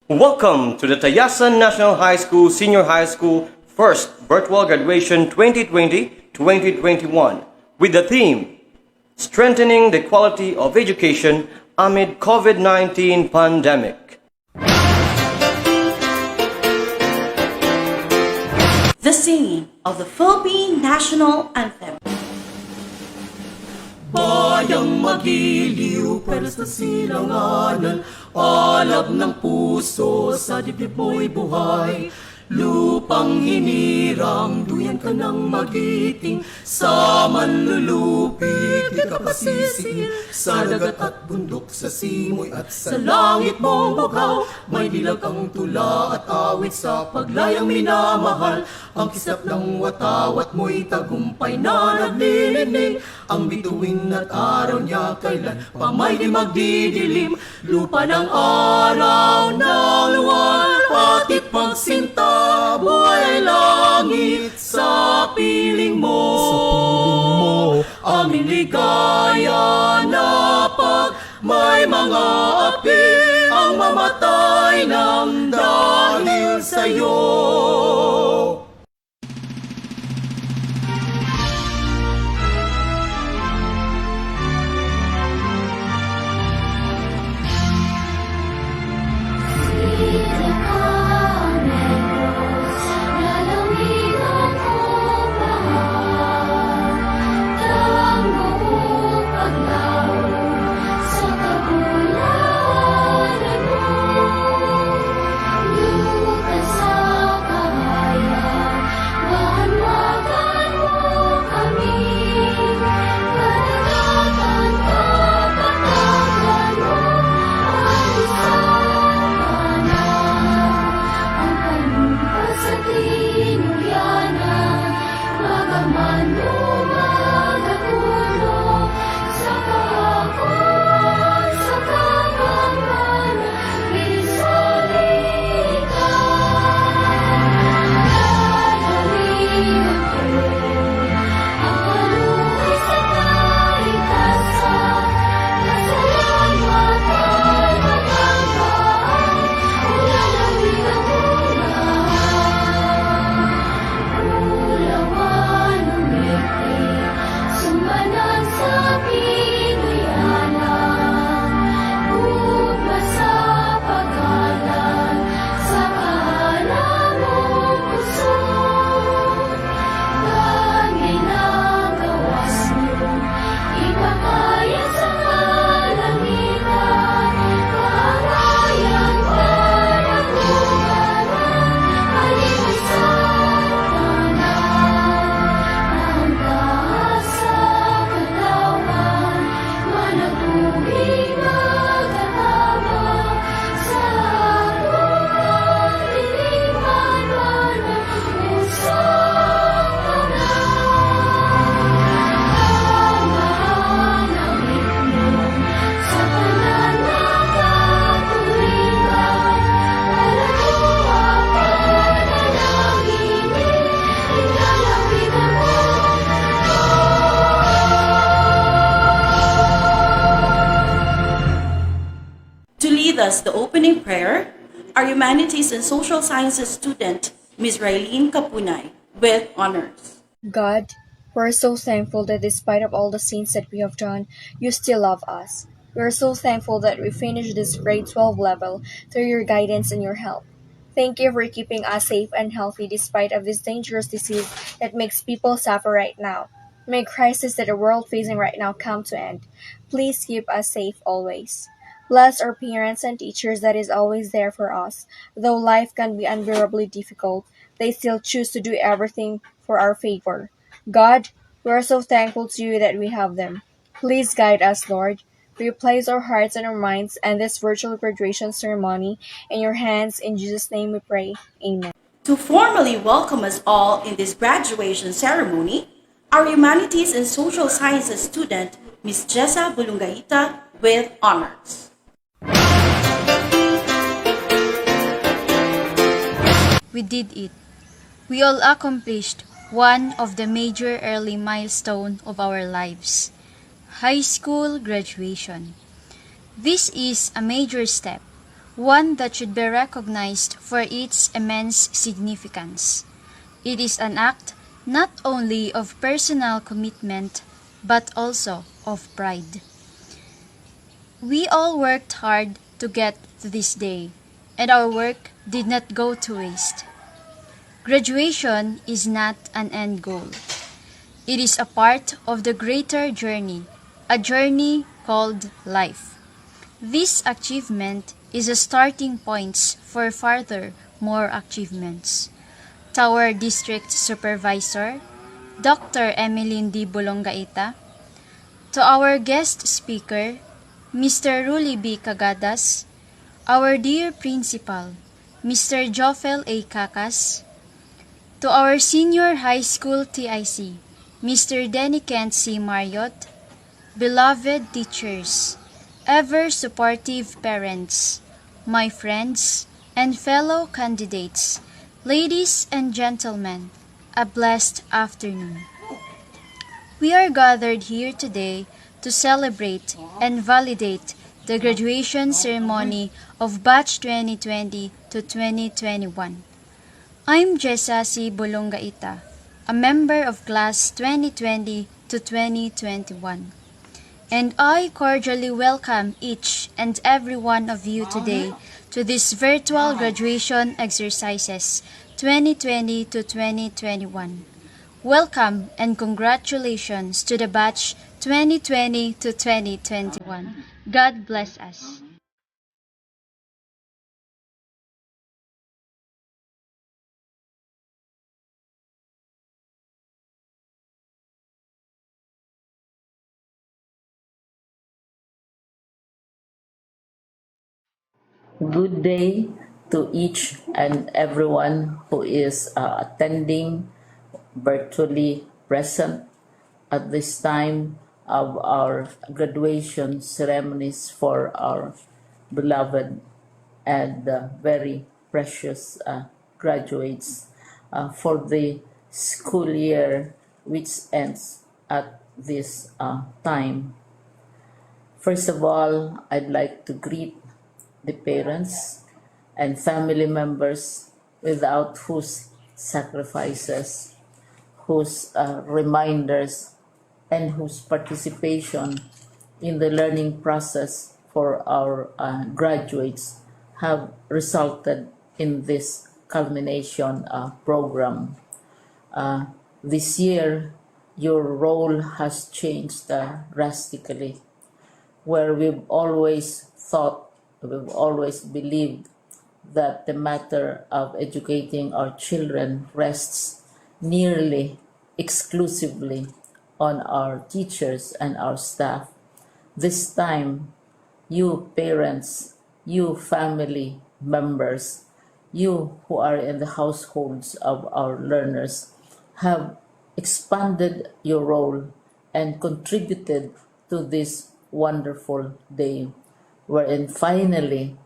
Welcome to the Tayasan National High School Senior High School First Virtual Graduation 2020-2021 with the theme Strengthening the Quality of Education Amid COVID-19 Pandemic. The singing of the Philippine National Anthem. Bayang magiliw, pero sa silanganan, alab ng puso, sa dibdib mo'y buhay. Lupang hinirang, duyan ka ng magiting, sa manlulupig, di ka pasisingil. Sa dagat at bundok, sa simoy at sa langit mong bughaw, may dilag ang tula at awit sa paglayang minamahal. Ang kisap ng watawat mo'y tagumpay na naglilining, ang bituin at araw niya kailan pa may di magdidilim. Lupa ng araw ng luwal, pati pagsinta, buhay langit sa piling mo. Aming ligaya na pag may mga api ang mamatay ng dahil sa'yo. Us the opening prayer, our Humanities and Social Sciences student, Ms. Raylene Kapunay, with honors. God, we're so thankful that despite of all the sins that we have done, you still love us. We're so thankful that we finished this grade 12 level through your guidance and your help. Thank you for keeping us safe and healthy despite of this dangerous disease that makes people suffer right now. May crisis that the world facing right now come to end. Please keep us safe always. Bless our parents and teachers that is always there for us. Though life can be unbearably difficult, they still choose to do everything for our favor. God, we are so thankful to you that we have them. Please guide us, Lord. We place our hearts and our minds and this virtual graduation ceremony in your hands. In Jesus' name we pray. Amen. To formally welcome us all in this graduation ceremony, our Humanities and Social Sciences student, Ms. Jessa Bulungaita, with honors. We did it. We all accomplished one of the major early milestones of our lives, high school graduation. This is a major step one that should be recognized for its immense significance. It is an act not only of personal commitment, but also of pride. We all worked hard to get to this day, and our work did not go to waste. Graduation is not an end goal. It is a part of the greater journey, a journey called life. This achievement is a starting point for further more achievements. To our District Supervisor, Dr. Emeline D. Bolongaita, to our guest speaker, Mr. Ruli B. Cagadas, our dear Principal, Mr. Joffel A. Cacas, to our Senior High School TIC, Mr. Denny Kent C. Marriott, beloved teachers, ever supportive parents, my friends, and fellow candidates, ladies and gentlemen, a blessed afternoon. We are gathered here today to celebrate and validate the graduation ceremony of Batch 2020 to 2021. I'm Jessa C. Bolongaita, a member of Class 2020 to 2021. And I cordially welcome each and every one of you today to this virtual graduation exercises 2020 to 2021. Welcome and congratulations to the batch 2020 to 2021. God bless us. Good day to each and everyone who is attending virtually present at this time of our graduation ceremonies for our beloved and very precious graduates for the school year which ends at this time. First of all, I'd like to greet the parents and family members without whose sacrifices, whose reminders, and whose participation in the learning process for our graduates have resulted in this culmination program. This year, your role has changed drastically, where we've always thought, we've always believed that the matter of educating our children rests nearly exclusively on our teachers and our staff. This time, you parents, you family members, you who are in the households of our learners have expanded your role and contributed to this wonderful day wherein finally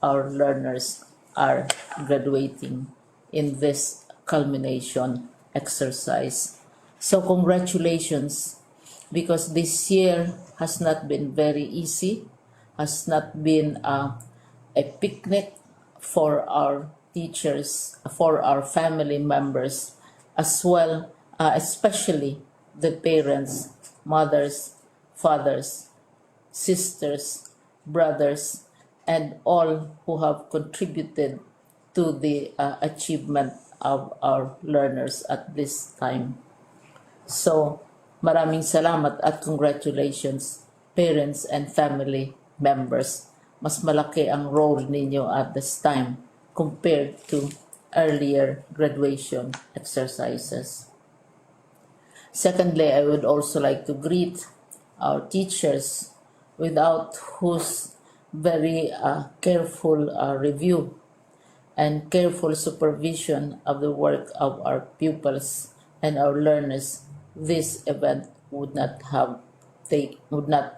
our learners are graduating in this culmination exercise. So congratulations, because this year has not been very easy, has not been a picnic for our teachers, for our family members, as well, especially the parents, mothers, fathers, sisters, brothers, and all who have contributed to the achievement of our learners at this time. So, maraming salamat at congratulations, parents and family members. Mas malaki ang role ninyo at this time compared to earlier graduation exercises. Secondly, I would also like to greet our teachers, without whose very careful review and careful supervision of the work of our pupils and our learners, this event would not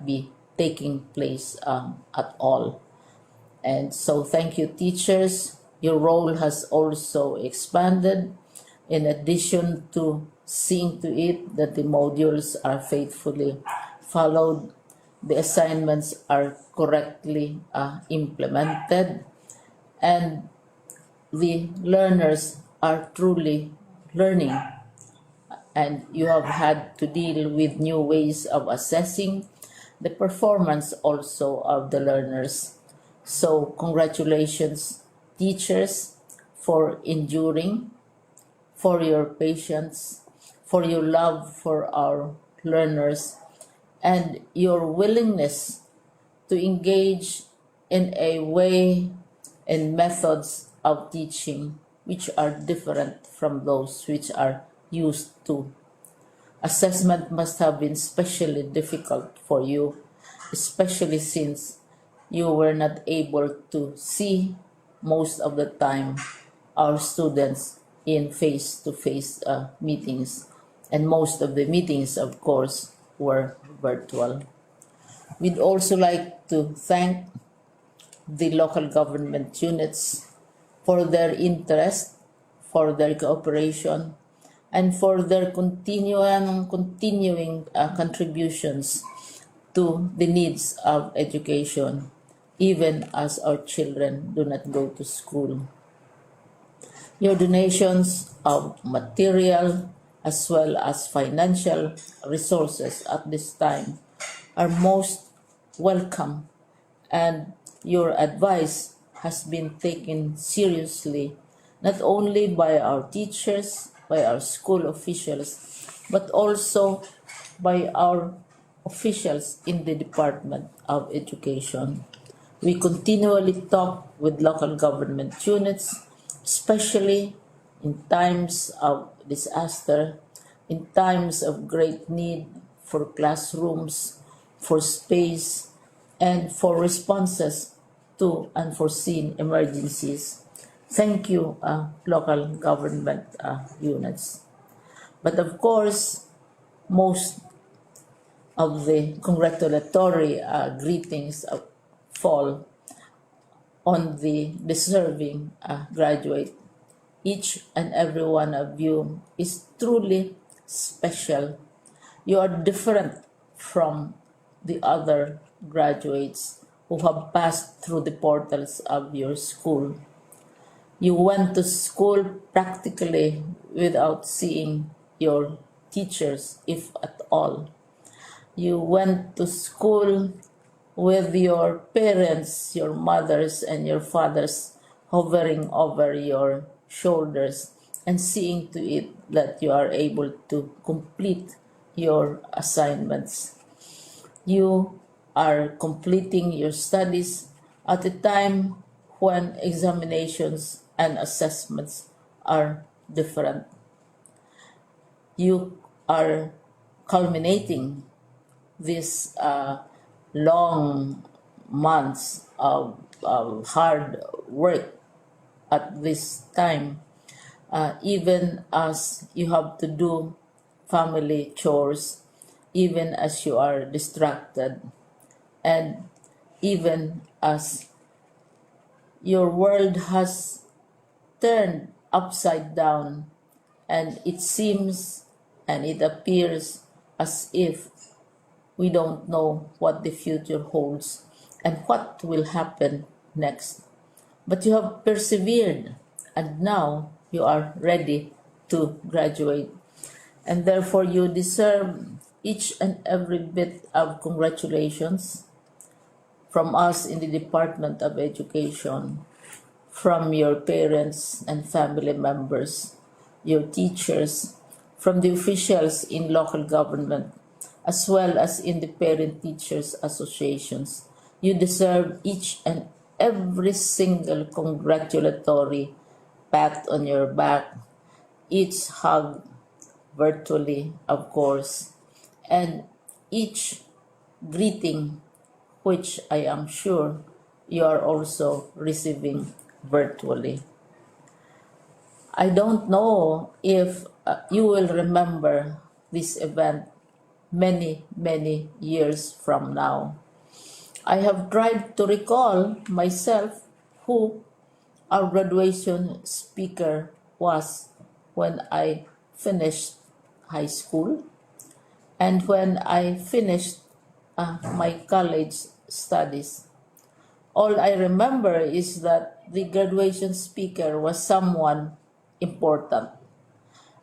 be taking place at all. And so thank you, teachers. Your role has also expanded, in addition to seeing to it that the modules are faithfully followed, the assignments are correctly implemented, and the learners are truly learning, and you have had to deal with new ways of assessing the performance also of the learners. So, congratulations, teachers, for enduring, for your patience, for your love for our learners, and your willingness to engage in a way and methods of teaching which are different from those which are used to. Assessment must have been especially difficult for you, especially since you were not able to see most of the time our students in face-to-face meetings, and most of the meetings, of course, were virtual. We'd also like to thank the local government units for their interest, for their cooperation, and for their continuing contributions to the needs of education, even as our children do not go to school. Your donations of material as well as financial resources at this time are most welcome, and your advice has been taken seriously not only by our teachers, by our school officials, but also by our officials in the Department of Education. We continually talk with local government units, especially in times of disaster, in times of great need for classrooms, for space, and for responses to unforeseen emergencies. Thank you, local government units. But of course, most of the congratulatory greetings fall on the deserving graduate. Each and every one of you is truly special. You are different from the other graduates who have passed through the portals of your school. You went to school practically without seeing your teachers, if at all. You went to school with your parents, your mothers, and your fathers hovering over your shoulders and seeing to it that you are able to complete your assignments. You are completing your studies at a time when examinations and assessments are different. You are culminating these long months of hard work at this time, even as you have to do family chores, even as you are distracted, and even as your world has turned upside down, and it seems and it appears as if we don't know what the future holds and what will happen next. But you have persevered, and now you are ready to graduate. And therefore, you deserve each and every bit of congratulations from us in the Department of Education, from your parents and family members, your teachers, from the officials in local government, as well as in the parent teachers associations. You deserve each and every single congratulatory pat on your back, each hug virtually, of course, and each greeting, which I am sure you are also receiving virtually. I don't know if you will remember this event many, many years from now. I have tried to recall myself who our graduation speaker was when I finished high school and when I finished my college studies. All I remember is that the graduation speaker was someone important,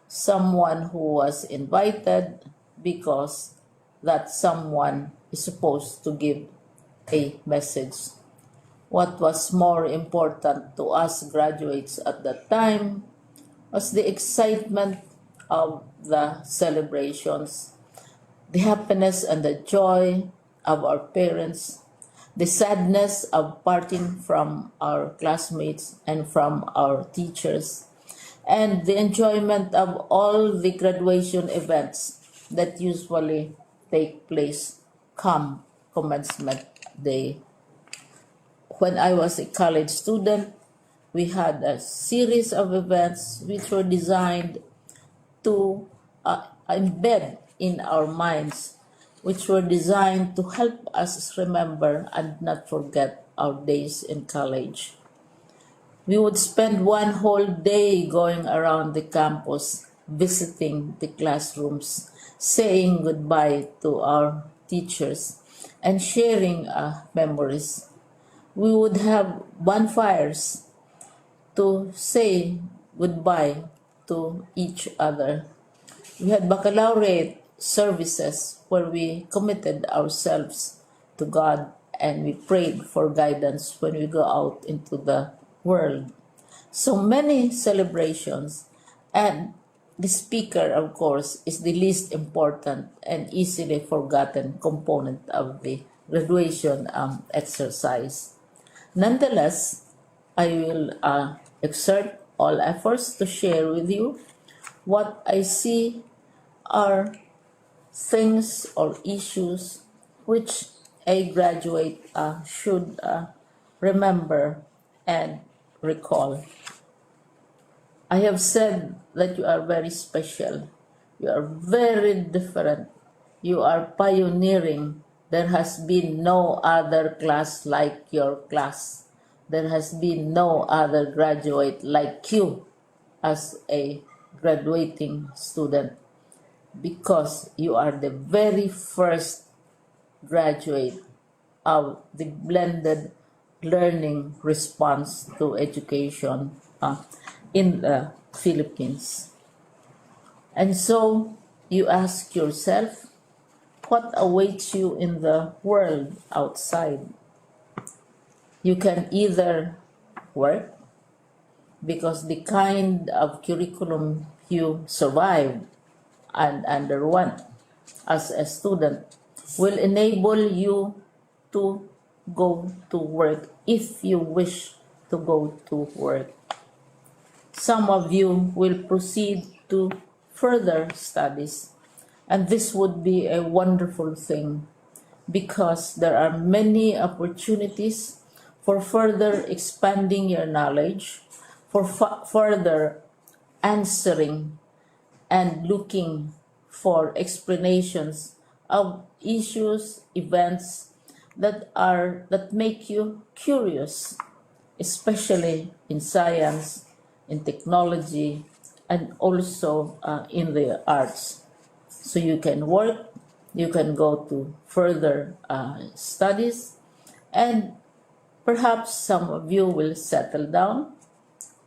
someone who was invited because that someone is supposed to give a message. What was more important to us graduates at that time was the excitement of the celebrations, the happiness and the joy of our parents, the sadness of parting from our classmates and from our teachers, and the enjoyment of all the graduation events that usually take place come commencement day. When I was a college student, we had a series of events which were designed to embed in our minds, which were designed to help us remember and not forget our days in college. We would spend one whole day going around the campus, visiting the classrooms, saying goodbye to our teachers, and sharing memories. We would have bonfires to say goodbye to each other. We had baccalaureate services where we committed ourselves to God and we prayed for guidance when we go out into the world. So many celebrations, and the speaker, of course, is the least important and easily forgotten component of the graduation exercise. Nonetheless, I will exert all efforts to share with you what I see are things or issues which a graduate should remember and recall. I have said that you are very special. You are very different. You are pioneering. There has been no other class like your class. There has been no other graduate like you as a graduating student, because you are the very first graduate of the blended learning response to education in the Philippines. And so you ask yourself, what awaits you in the world outside? You can either work, because the kind of curriculum you survived and underwent as a student will enable you to go to work if you wish to go to work. Some of you will proceed to further studies, and this would be a wonderful thing because there are many opportunities for further expanding your knowledge, for further answering and looking for explanations of issues, events that make you curious, especially in science, in technology, and also in the arts. So you can work, you can go to further studies, and perhaps some of you will settle down,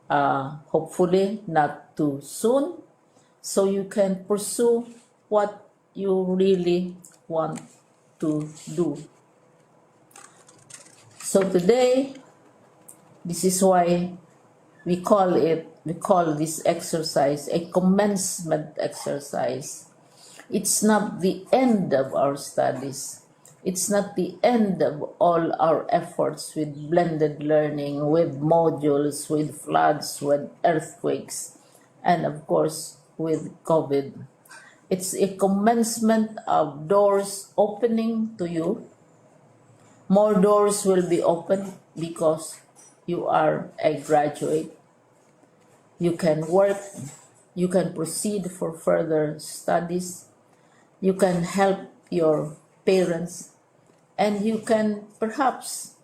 hopefully not too soon, so you can pursue what you really want to do. So today, this is why we call this exercise a commencement exercise. It's not the end of our studies. It's not the end of all our efforts with blended learning, with modules, with floods, with earthquakes, and of course with COVID. It's a commencement of doors opening to you. More doors will be opened because you are a graduate. You can work, you can proceed for further studies, you can help your parents, and you can perhaps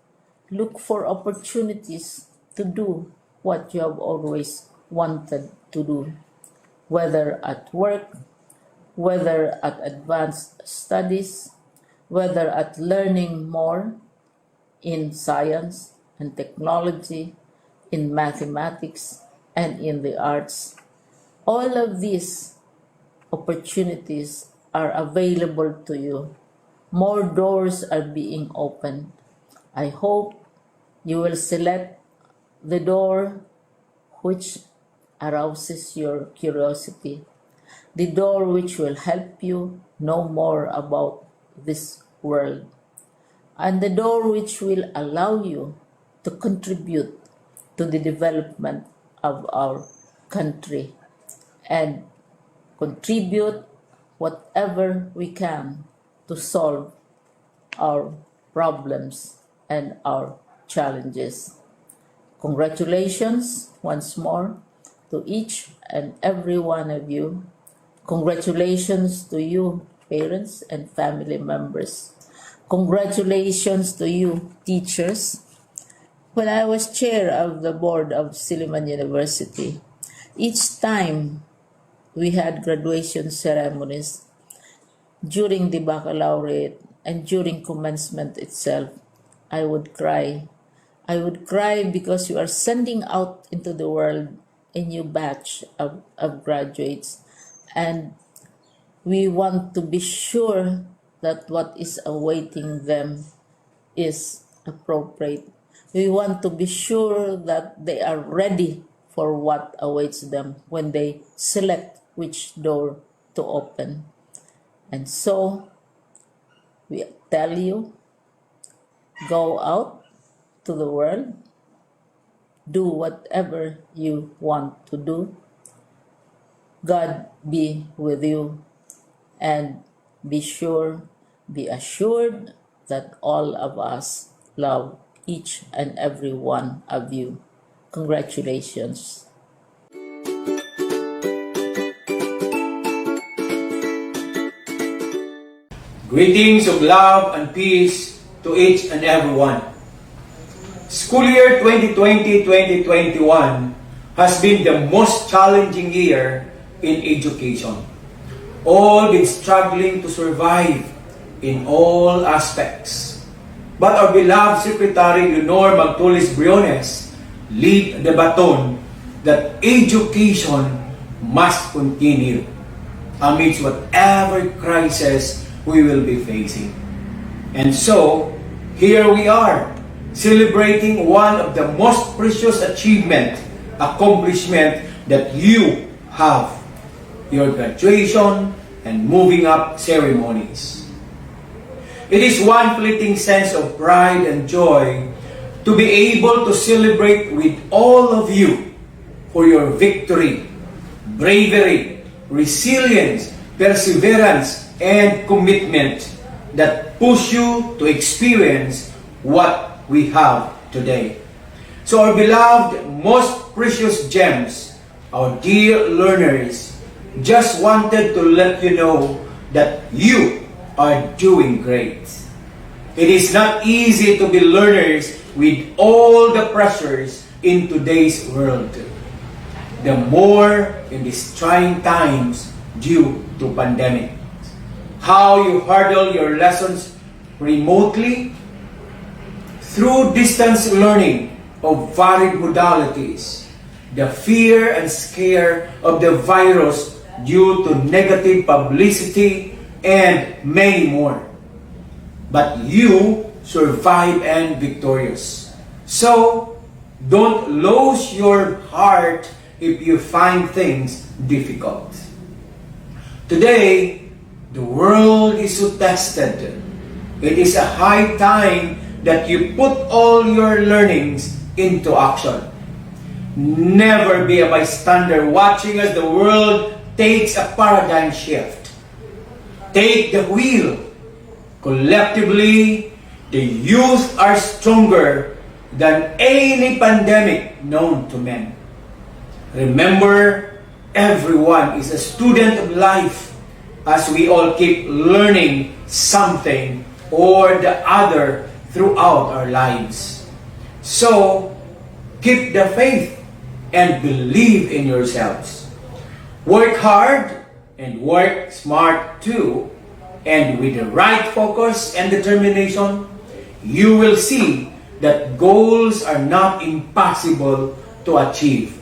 look for opportunities to do what you have always wanted to do, whether at work, whether at advanced studies, whether at learning more in science and technology, in mathematics, and in the arts. All of these opportunities are available to you. More doors are being opened. I hope you will select the door which arouses your curiosity, the door which will help you know more about this world, and the door which will allow you to contribute to the development of our country and contribute whatever we can to solve our problems and our challenges. Congratulations once more to each and every one of you. Congratulations to you, parents and family members. Congratulations to you, teachers. When I was chair of the board of Silliman University, each time we had graduation ceremonies during the baccalaureate and during commencement itself, I would cry. I would cry because you are sending out into the world a new batch of graduates, and we want to be sure that what is awaiting them is appropriate. We want to be sure that they are ready for what awaits them when they select which door to open. And so, we tell you, go out to the world, do whatever you want to do. God be with you, and be assured that all of us love each and every one of you. Congratulations. Greetings of love and peace to each and every one. School year 2020-2021 has been the most challenging year in education. All been struggling to survive in all aspects. But our beloved Secretary Leonor Magtulis Briones lead the baton that education must continue amidst whatever crisis we will be facing. And so, here we are, celebrating one of the most precious accomplishment that you have, your graduation and moving up ceremonies. It is one fleeting sense of pride and joy to be able to celebrate with all of you for your victory, bravery, resilience, perseverance, and commitment that push you to experience what we have today. So our beloved, most precious gems, our dear learners, just wanted to let you know that you are doing great. It is not easy to be learners with all the pressures in today's world. The more in these trying times due to pandemic. How you hurdle your lessons remotely through distance learning of varied modalities, the fear and scare of the virus due to negative publicity, and many more. But you survive and victorious. So, don't lose your heart if you find things difficult. Today, the world is so tested. It is a high time that you put all your learnings into action. Never be a bystander watching as the world takes a paradigm shift. Take the wheel. Collectively, the youth are stronger than any pandemic known to men. Remember, everyone is a student of life as we all keep learning something or the other throughout our lives. So, keep the faith and believe in yourselves. Work hard and work smart too, and with the right focus and determination, you will see that goals are not impossible to achieve.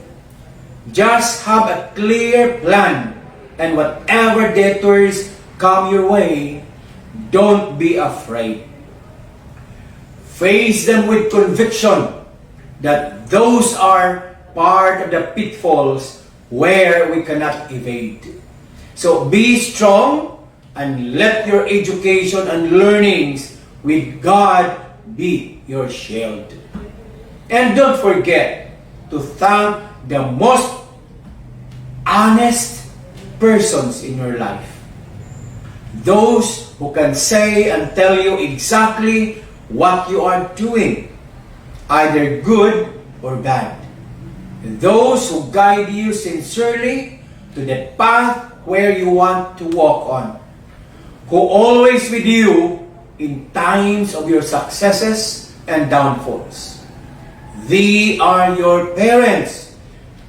Just have a clear plan, and whatever detours come your way, don't be afraid. Face them with conviction that those are part of the pitfalls where we cannot evade. So be strong and let your education and learnings with God be your shield. And don't forget to thank the most honest persons in your life. Those who can say and tell you exactly what you are doing, either good or bad. Those who guide you sincerely to the path where you want to walk on. Who always with you in times of your successes and downfalls. They are your parents,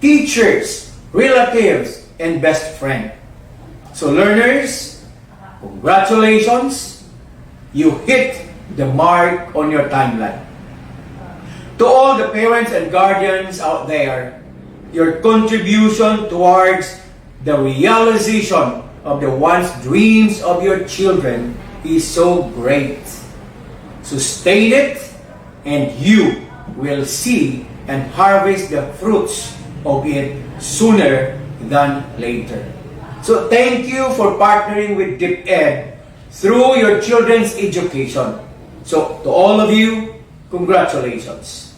teachers, relatives, and best friend. So learners, congratulations, you hit the mark on your timeline. To all the parents and guardians out there, your contribution towards the realization of the once dreams of your children is so great. Sustain it, and you will see and harvest the fruits of it sooner than later. So thank you for partnering with DepEd through your children's education. So to all of you, congratulations.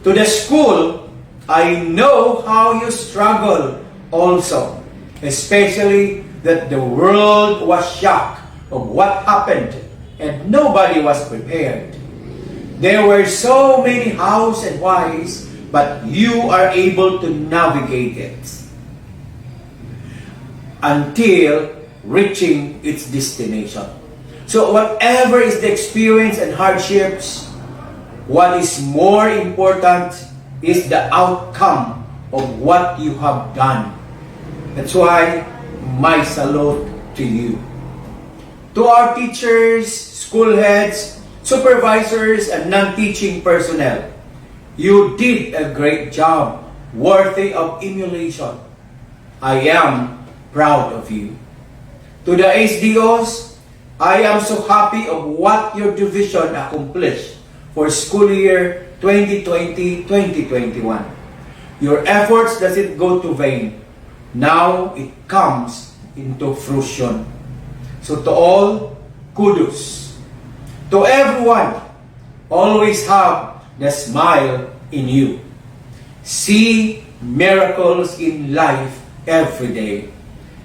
To the school, I know how you struggle also, especially that the world was shocked of what happened and nobody was prepared. There were so many hows and whys, but you are able to navigate it until reaching its destination. So whatever is the experience and hardships, what is more important is the outcome of what you have done. That's why my salute to you. To our teachers, school heads, supervisors, and non-teaching personnel, you did a great job, worthy of emulation. I am proud of you. To the SDOs, I am so happy of what your division accomplished for school year 2020-2021. Your efforts doesn't go to vain. Now it comes into fruition. So to all, kudos. To everyone, always have the smile in you. See miracles in life every day,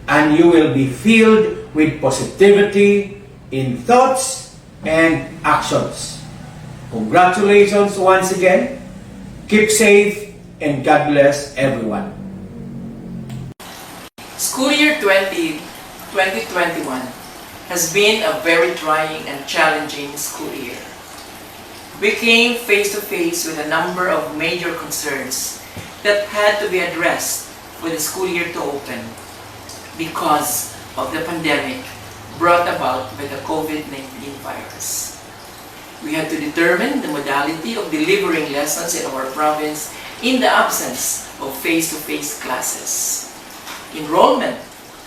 and you will be filled with positivity in thoughts and actions. Congratulations once again. Keep safe, and God bless everyone. School year 2021 has been a very trying and challenging school year. We came face to face with a number of major concerns that had to be addressed for the school year to open because of the pandemic brought about by the COVID-19 virus. We had to determine the modality of delivering lessons in our province in the absence of face-to-face classes. Enrollment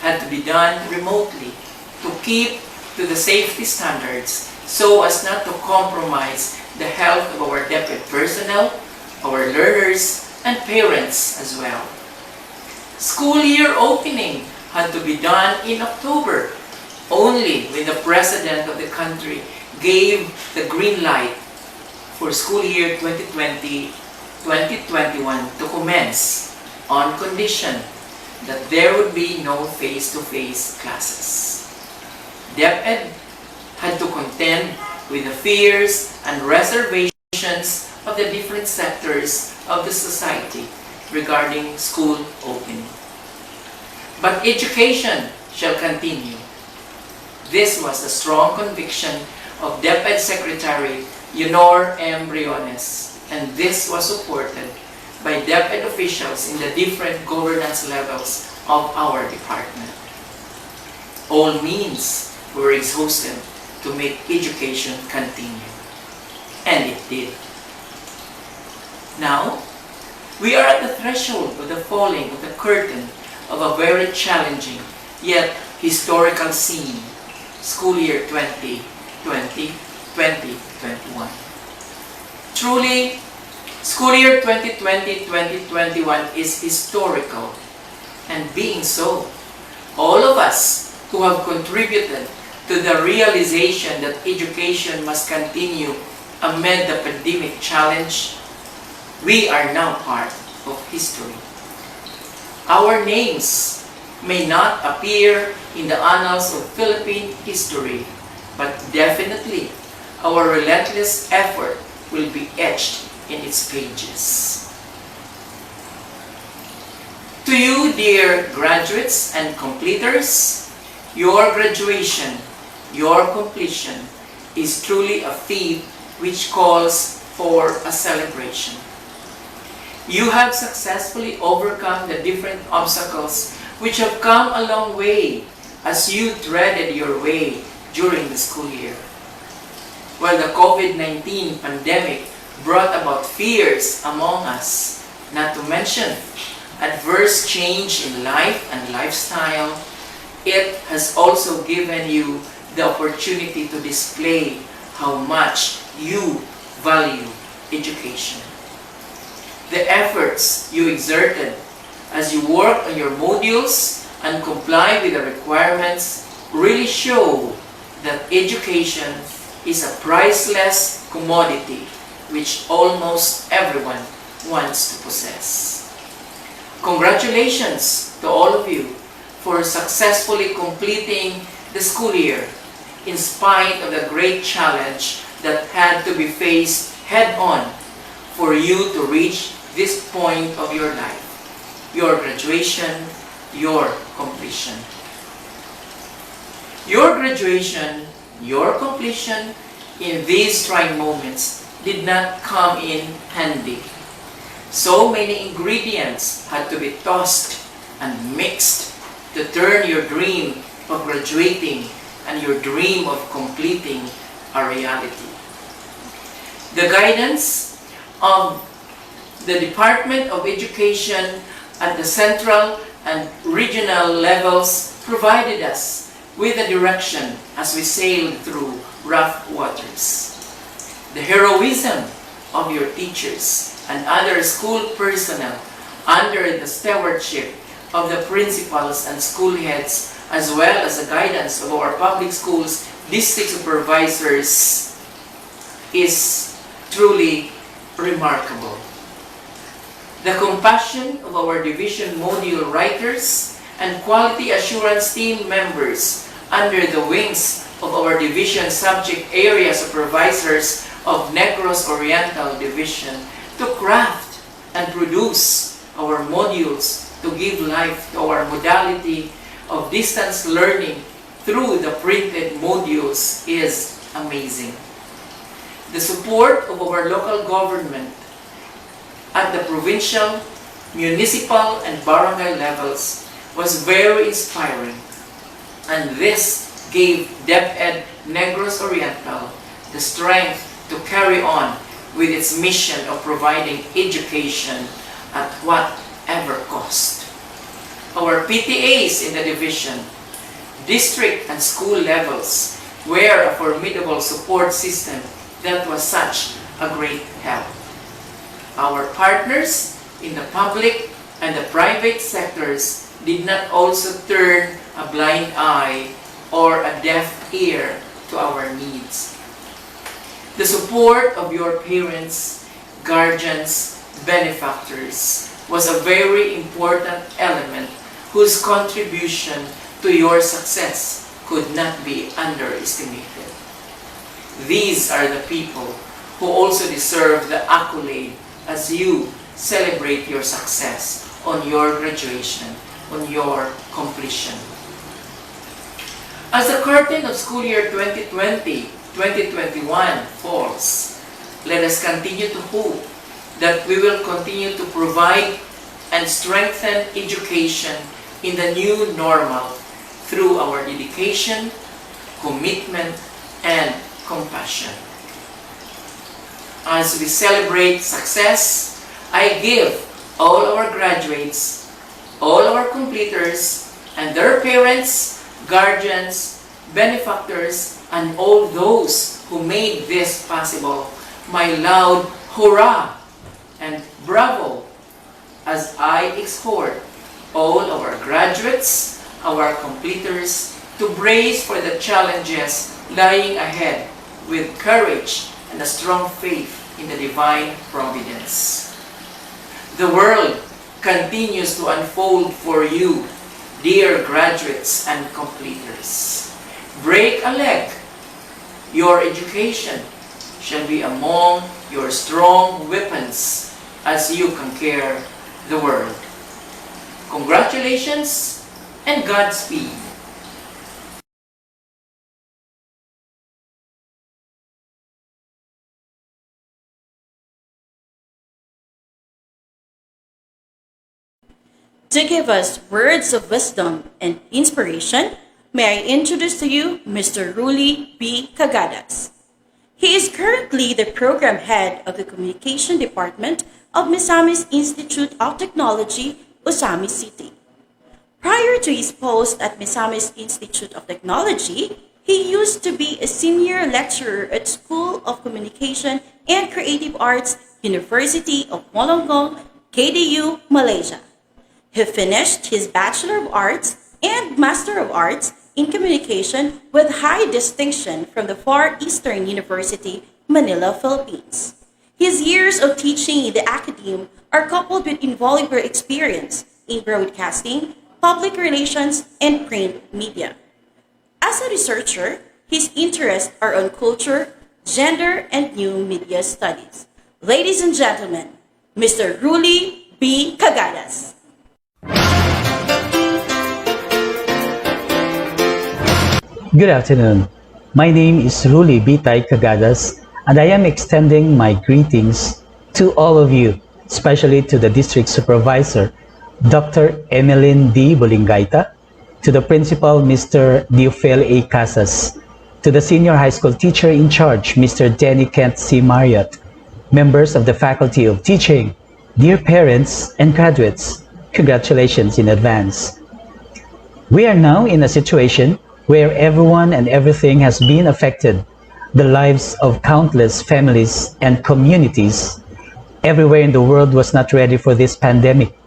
had to be done remotely to keep to the safety standards so as not to compromise the health of our DepEd personnel, our learners, and parents as well. School year opening had to be done in October, only when the President of the country gave the green light for school year 2020-2021 to commence on condition that there would be no face-to-face classes. DepEd had to contend with the fears and reservations of the different sectors of the society regarding school opening. But education shall continue. This was the strong conviction of DepEd Secretary Yunor M. Briones, and this was supported by DepEd officials in the different governance levels of our department. All means were exhausted to make education continue, and it did. Now, we are at the threshold of the falling of the curtain of a very challenging yet historical scene, school year 2020-2021. Truly, school year 2020-2021 is historical, and being so, all of us who have contributed to the realization that education must continue amid the pandemic challenge, we are now part of history. Our names may not appear in the annals of Philippine history, but definitely our relentless effort will be etched in its pages. To you, dear graduates and completers, your graduation, your completion is truly a feat which calls for a celebration. You have successfully overcome the different obstacles which have come a long way as you threaded your way during the school year. While the COVID-19 pandemic brought about fears among us, not to mention adverse change in life and lifestyle, it has also given you the opportunity to display how much you value education. The efforts you exerted as you work on your modules and comply with the requirements really show that education is a priceless commodity which almost everyone wants to possess. Congratulations to all of you for successfully completing the school year in spite of the great challenge that had to be faced head-on for you to reach this point of your life, your graduation, your completion. Your graduation, your completion in these trying moments did not come in handy. So many ingredients had to be tossed and mixed to turn your dream of graduating and your dream of completing a reality. The guidance of the Department of Education at the central and regional levels provided us with a direction as we sailed through rough waters. The heroism of your teachers and other school personnel under the stewardship of the principals and school heads, as well as the guidance of our public schools district supervisors, is truly remarkable. The compassion of our division module writers and quality assurance team members under the wings of our division subject area supervisors of Negros Oriental Division to craft and produce our modules to give life to our modality of distance learning through the printed modules is amazing. The support of our local government at the provincial, municipal, and barangay levels was very inspiring, and this gave DepEd Negros Oriental the strength to carry on with its mission of providing education at whatever cost. Our PTAs in the division, district and school levels were a formidable support system that was such a great help. Our partners in the public and the private sectors did not also turn a blind eye or a deaf ear to our needs. The support of your parents, guardians, benefactors was a very important element whose contribution to your success could not be underestimated. These are the people who also deserve the accolade as you celebrate your success on your graduation, on your completion. As the curtain of school year 2020-2021 falls, let us continue to hope that we will continue to provide and strengthen education in the new normal through our dedication, commitment, and compassion. As we celebrate success, I give all our graduates, all our completers, and their parents, guardians, benefactors, and all those who made this possible my loud hurrah and bravo as I exhort all our graduates, our completers, to brace for the challenges lying ahead with courage and a strong faith in the divine providence. The world continues to unfold for you, dear graduates and completers. Break a leg. Your education shall be among your strong weapons as you conquer the world. Congratulations and Godspeed. To give us words of wisdom and inspiration, may I introduce to you Mr. Ruli B. Cagadas. He is currently the program head of the Communication Department of Misamis Institute of Technology, Osami City. Prior to his post at Misamis Institute of Technology, he used to be a senior lecturer at School of Communication and Creative Arts, University of Wollongong, KDU, Malaysia. He finished his Bachelor of Arts and Master of Arts in Communication with high distinction from the Far Eastern University, Manila, Philippines. His years of teaching in the academe are coupled with invaluable experience in broadcasting, public relations, and print media. As a researcher, his interests are on culture, gender, and new media studies. Ladies and gentlemen, Mr. Ruli B. Cagadas. Good afternoon. My name is Ruli Bitay Cagadas, and I am extending my greetings to all of you, especially to the District Supervisor, Dr. Emeline D. Bulingaita, to the Principal, Mr. Diofel A. Casas, to the Senior High School Teacher in Charge, Mr. Denny Kent C. Marriott, members of the Faculty of Teaching, dear parents and graduates, congratulations in advance. We are now in a situation where everyone and everything has been affected, the lives of countless families and communities everywhere in the world was not ready for this pandemic.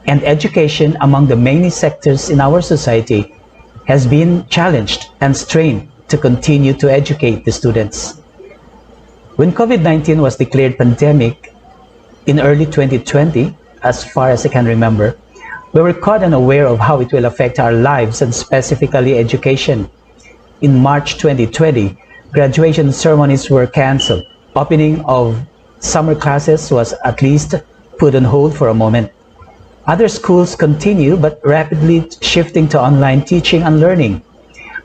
And education among the many sectors in our society has been challenged and strained to continue to educate the students. When COVID-19 was declared pandemic in early 2020, as far as I can remember, we were caught unaware of how it will affect our lives and specifically education. In March 2020, graduation ceremonies were canceled. Opening of summer classes was at least put on hold for a moment. Other schools continue but rapidly shifting to online teaching and learning,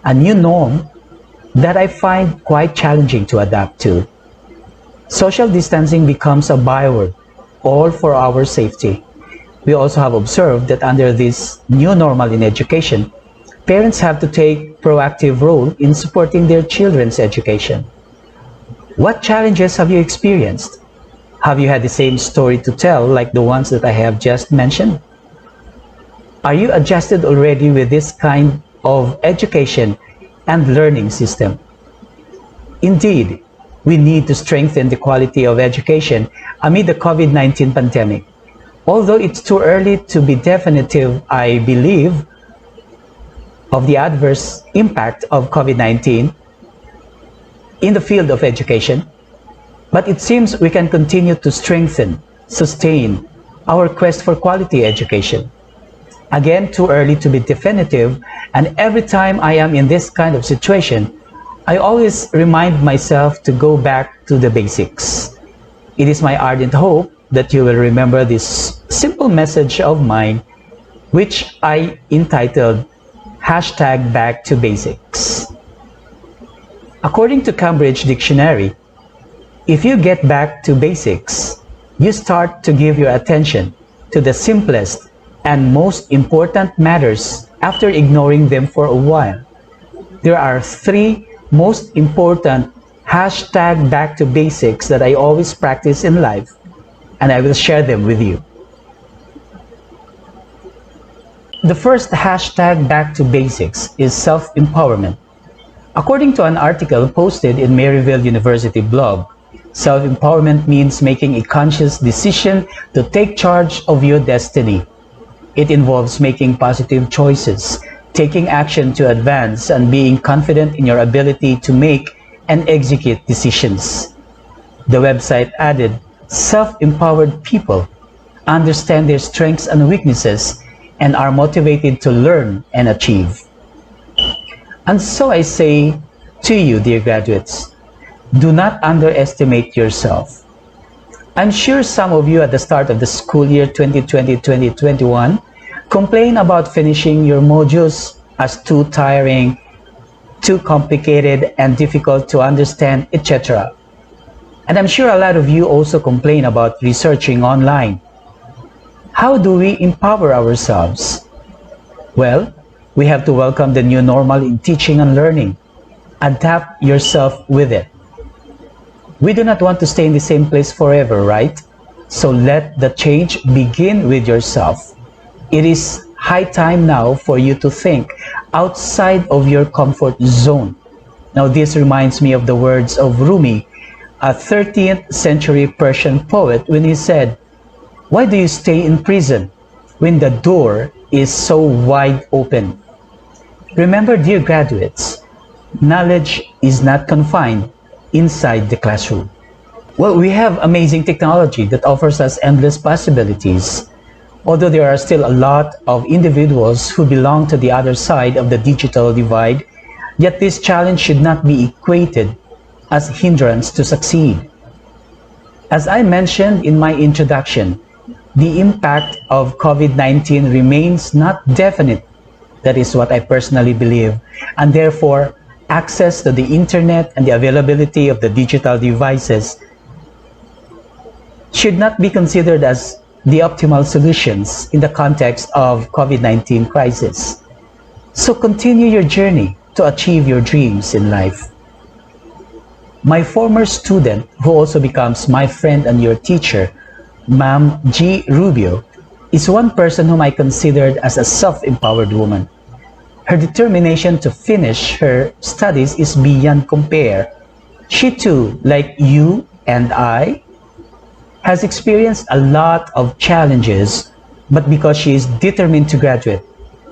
a new norm that I find quite challenging to adapt to. Social distancing becomes a byword, all for our safety. We also have observed that under this new normal in education, parents have to take proactive role in supporting their children's education. What challenges have you experienced? Have you had the same story to tell like the ones that I have just mentioned? Are you adjusted already with this kind of education and learning system? Indeed, we need to strengthen the quality of education amid the COVID-19 pandemic. Although it's too early to be definitive, I believe, of the adverse impact of COVID-19 in the field of education, but it seems we can continue to strengthen, sustain our quest for quality education. Again, too early to be definitive, and every time I am in this kind of situation, I always remind myself to go back to the basics. It is my ardent hope that you will remember this simple message of mine, which I entitled #Back to Basics. According to Cambridge Dictionary, if you get back to basics, you start to give your attention to the simplest and most important matters after ignoring them for a while. There are three most important #back to basics that I always practice in life. and I will share them with you. The first hashtag back to basics is self-empowerment. According to an article posted in Maryville University blog, self-empowerment means making a conscious decision to take charge of your destiny. It involves making positive choices, taking action to advance, and being confident in your ability to make and execute decisions. The website added, self-empowered people understand their strengths and weaknesses and are motivated to learn and achieve. And so I say to you, dear graduates, do not underestimate yourself. I'm sure some of you at the start of the school year 2020-2021 complain about finishing your modules as too tiring, too complicated and difficult to understand, etc. And I'm sure a lot of you also complain about researching online. How do we empower ourselves? Well, we have to welcome the new normal in teaching and learning. Adapt yourself with it. We do not want to stay in the same place forever, right? So let the change begin with yourself. It is high time now for you to think outside of your comfort zone. Now this reminds me of the words of Rumi, a 13th century Persian poet, when he said, "Why do you stay in prison when the door is so wide open?" Remember, dear graduates, knowledge is not confined inside the classroom. Well, we have amazing technology that offers us endless possibilities. Although there are still a lot of individuals who belong to the other side of the digital divide, yet this challenge should not be equated as hindrance to succeed. As I mentioned in my introduction, the impact of COVID-19 remains not definite. That is what I personally believe, and therefore access to the internet and the availability of the digital devices should not be considered as the optimal solutions in the context of COVID-19 crisis. So continue your journey to achieve your dreams in life. My former student, who also becomes my friend and your teacher, Ma'am G. Rubio, is one person whom I considered as a self-empowered woman. Her determination to finish her studies is beyond compare. She too, like you and I, has experienced a lot of challenges, but because she is determined to graduate,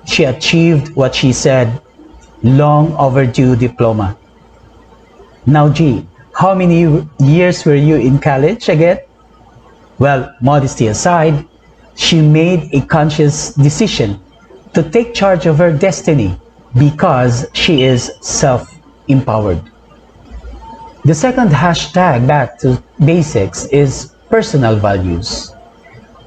she achieved what she said, long overdue diploma. Now G, how many years were you in college again? Well, modesty aside, she made a conscious decision to take charge of her destiny because she is self-empowered. The second hashtag back to basics is personal values.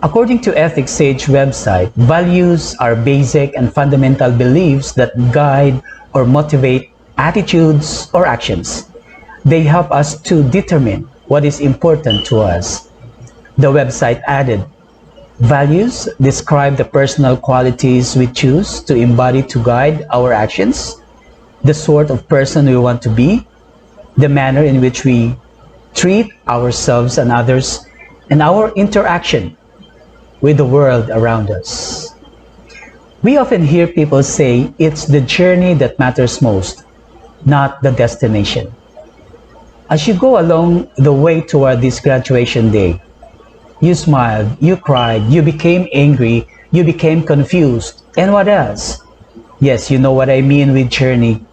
According to Ethics Sage website, values are basic and fundamental beliefs that guide or motivate attitudes or actions. They help us to determine what is important to us. The website added, values describe the personal qualities we choose to embody to guide our actions, the sort of person we want to be, the manner in which we treat ourselves and others, and our interaction with the world around us. We often hear people say it's the journey that matters most, not the destination. As you go along the way toward this graduation day, you smiled, you cried, you became angry, you became confused, and what else? Yes, you know what I mean with journey.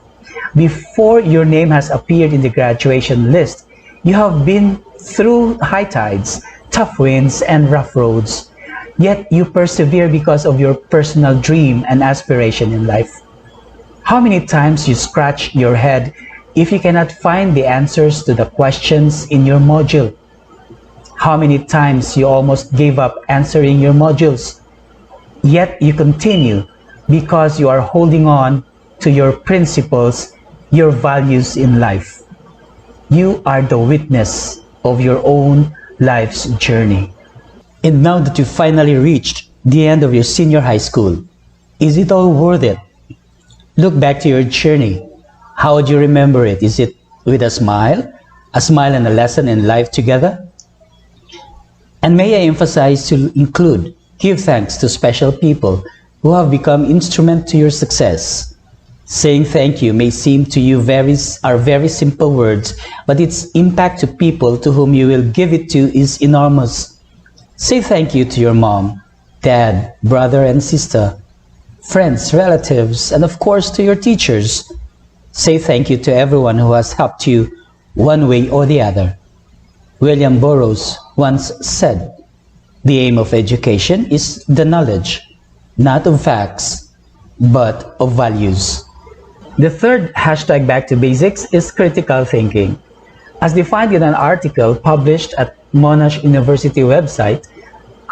Before your name has appeared in the graduation list, you have been through high tides, tough winds, and rough roads. Yet you persevere because of your personal dream and aspiration in life. How many times you scratch your head if you cannot find the answers to the questions in your module? How many times you almost gave up answering your modules? Yet you continue because you are holding on to your principles, your values in life. You are the witness of your own life's journey. And now that you finally reached the end of your senior high school, is it all worth it? Look back to your journey. How would you remember it? Is it with a smile and a lesson in life together? And may I emphasize to include give thanks to special people who have become instrument to your success. Saying thank you may seem to you are very simple words, but its impact to people to whom you will give it to is enormous. Say thank you to your mom, dad, brother and sister, friends, relatives, and of course to your teachers. Say thank you to everyone who has helped you one way or the other. William Burroughs once said, "The aim of education is the knowledge, not of facts, but of values." The third hashtag back to basics is critical thinking. As defined in an article published at Monash University website,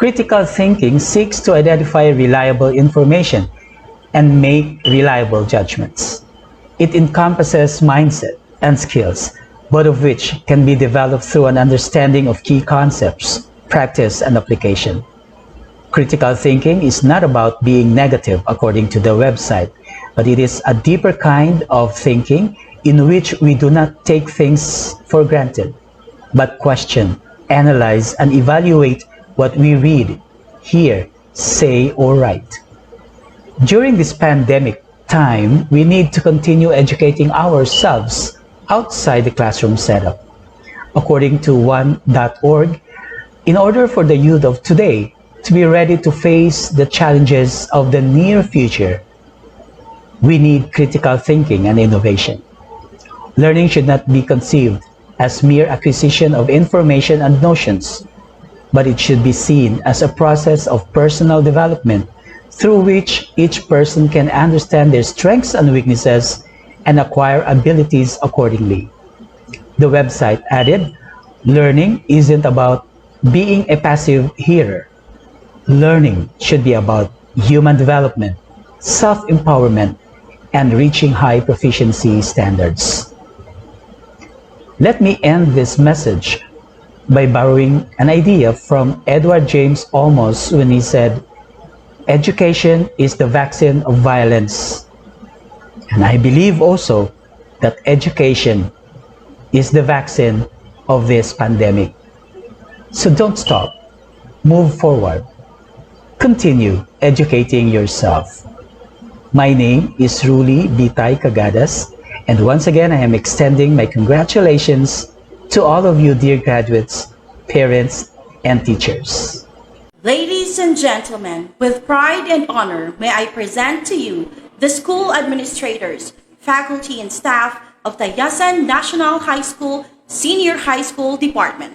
critical thinking seeks to identify reliable information and make reliable judgments. It encompasses mindset and skills, both of which can be developed through an understanding of key concepts, practice, and application. Critical thinking is not about being negative according to the website, but it is a deeper kind of thinking in which we do not take things for granted, but question, analyze, and evaluate what we read, hear, say, or write. During this pandemic time, we need to continue educating ourselves outside the classroom setup. According to one.org, in order for the youth of today to be ready to face the challenges of the near future, we need critical thinking and innovation. Learning should not be conceived as mere acquisition of information and notions, but it should be seen as a process of personal development through which each person can understand their strengths and weaknesses and acquire abilities accordingly. The website added, learning isn't about being a passive hearer. Learning should be about human development, self-empowerment, and reaching high proficiency standards. Let me end this message by borrowing an idea from Edward James Olmos when he said, "Education is the vaccine of violence." And I believe also that education is the vaccine of this pandemic. So don't stop. Move forward. Continue educating yourself. My name is Ruli Bitay Cagadas, and once again I am extending my congratulations to all of you dear graduates, parents, and teachers. Ladies and gentlemen, with pride and honor, may I present to you the school administrators, faculty, and staff of Tayasan National High School Senior High School Department.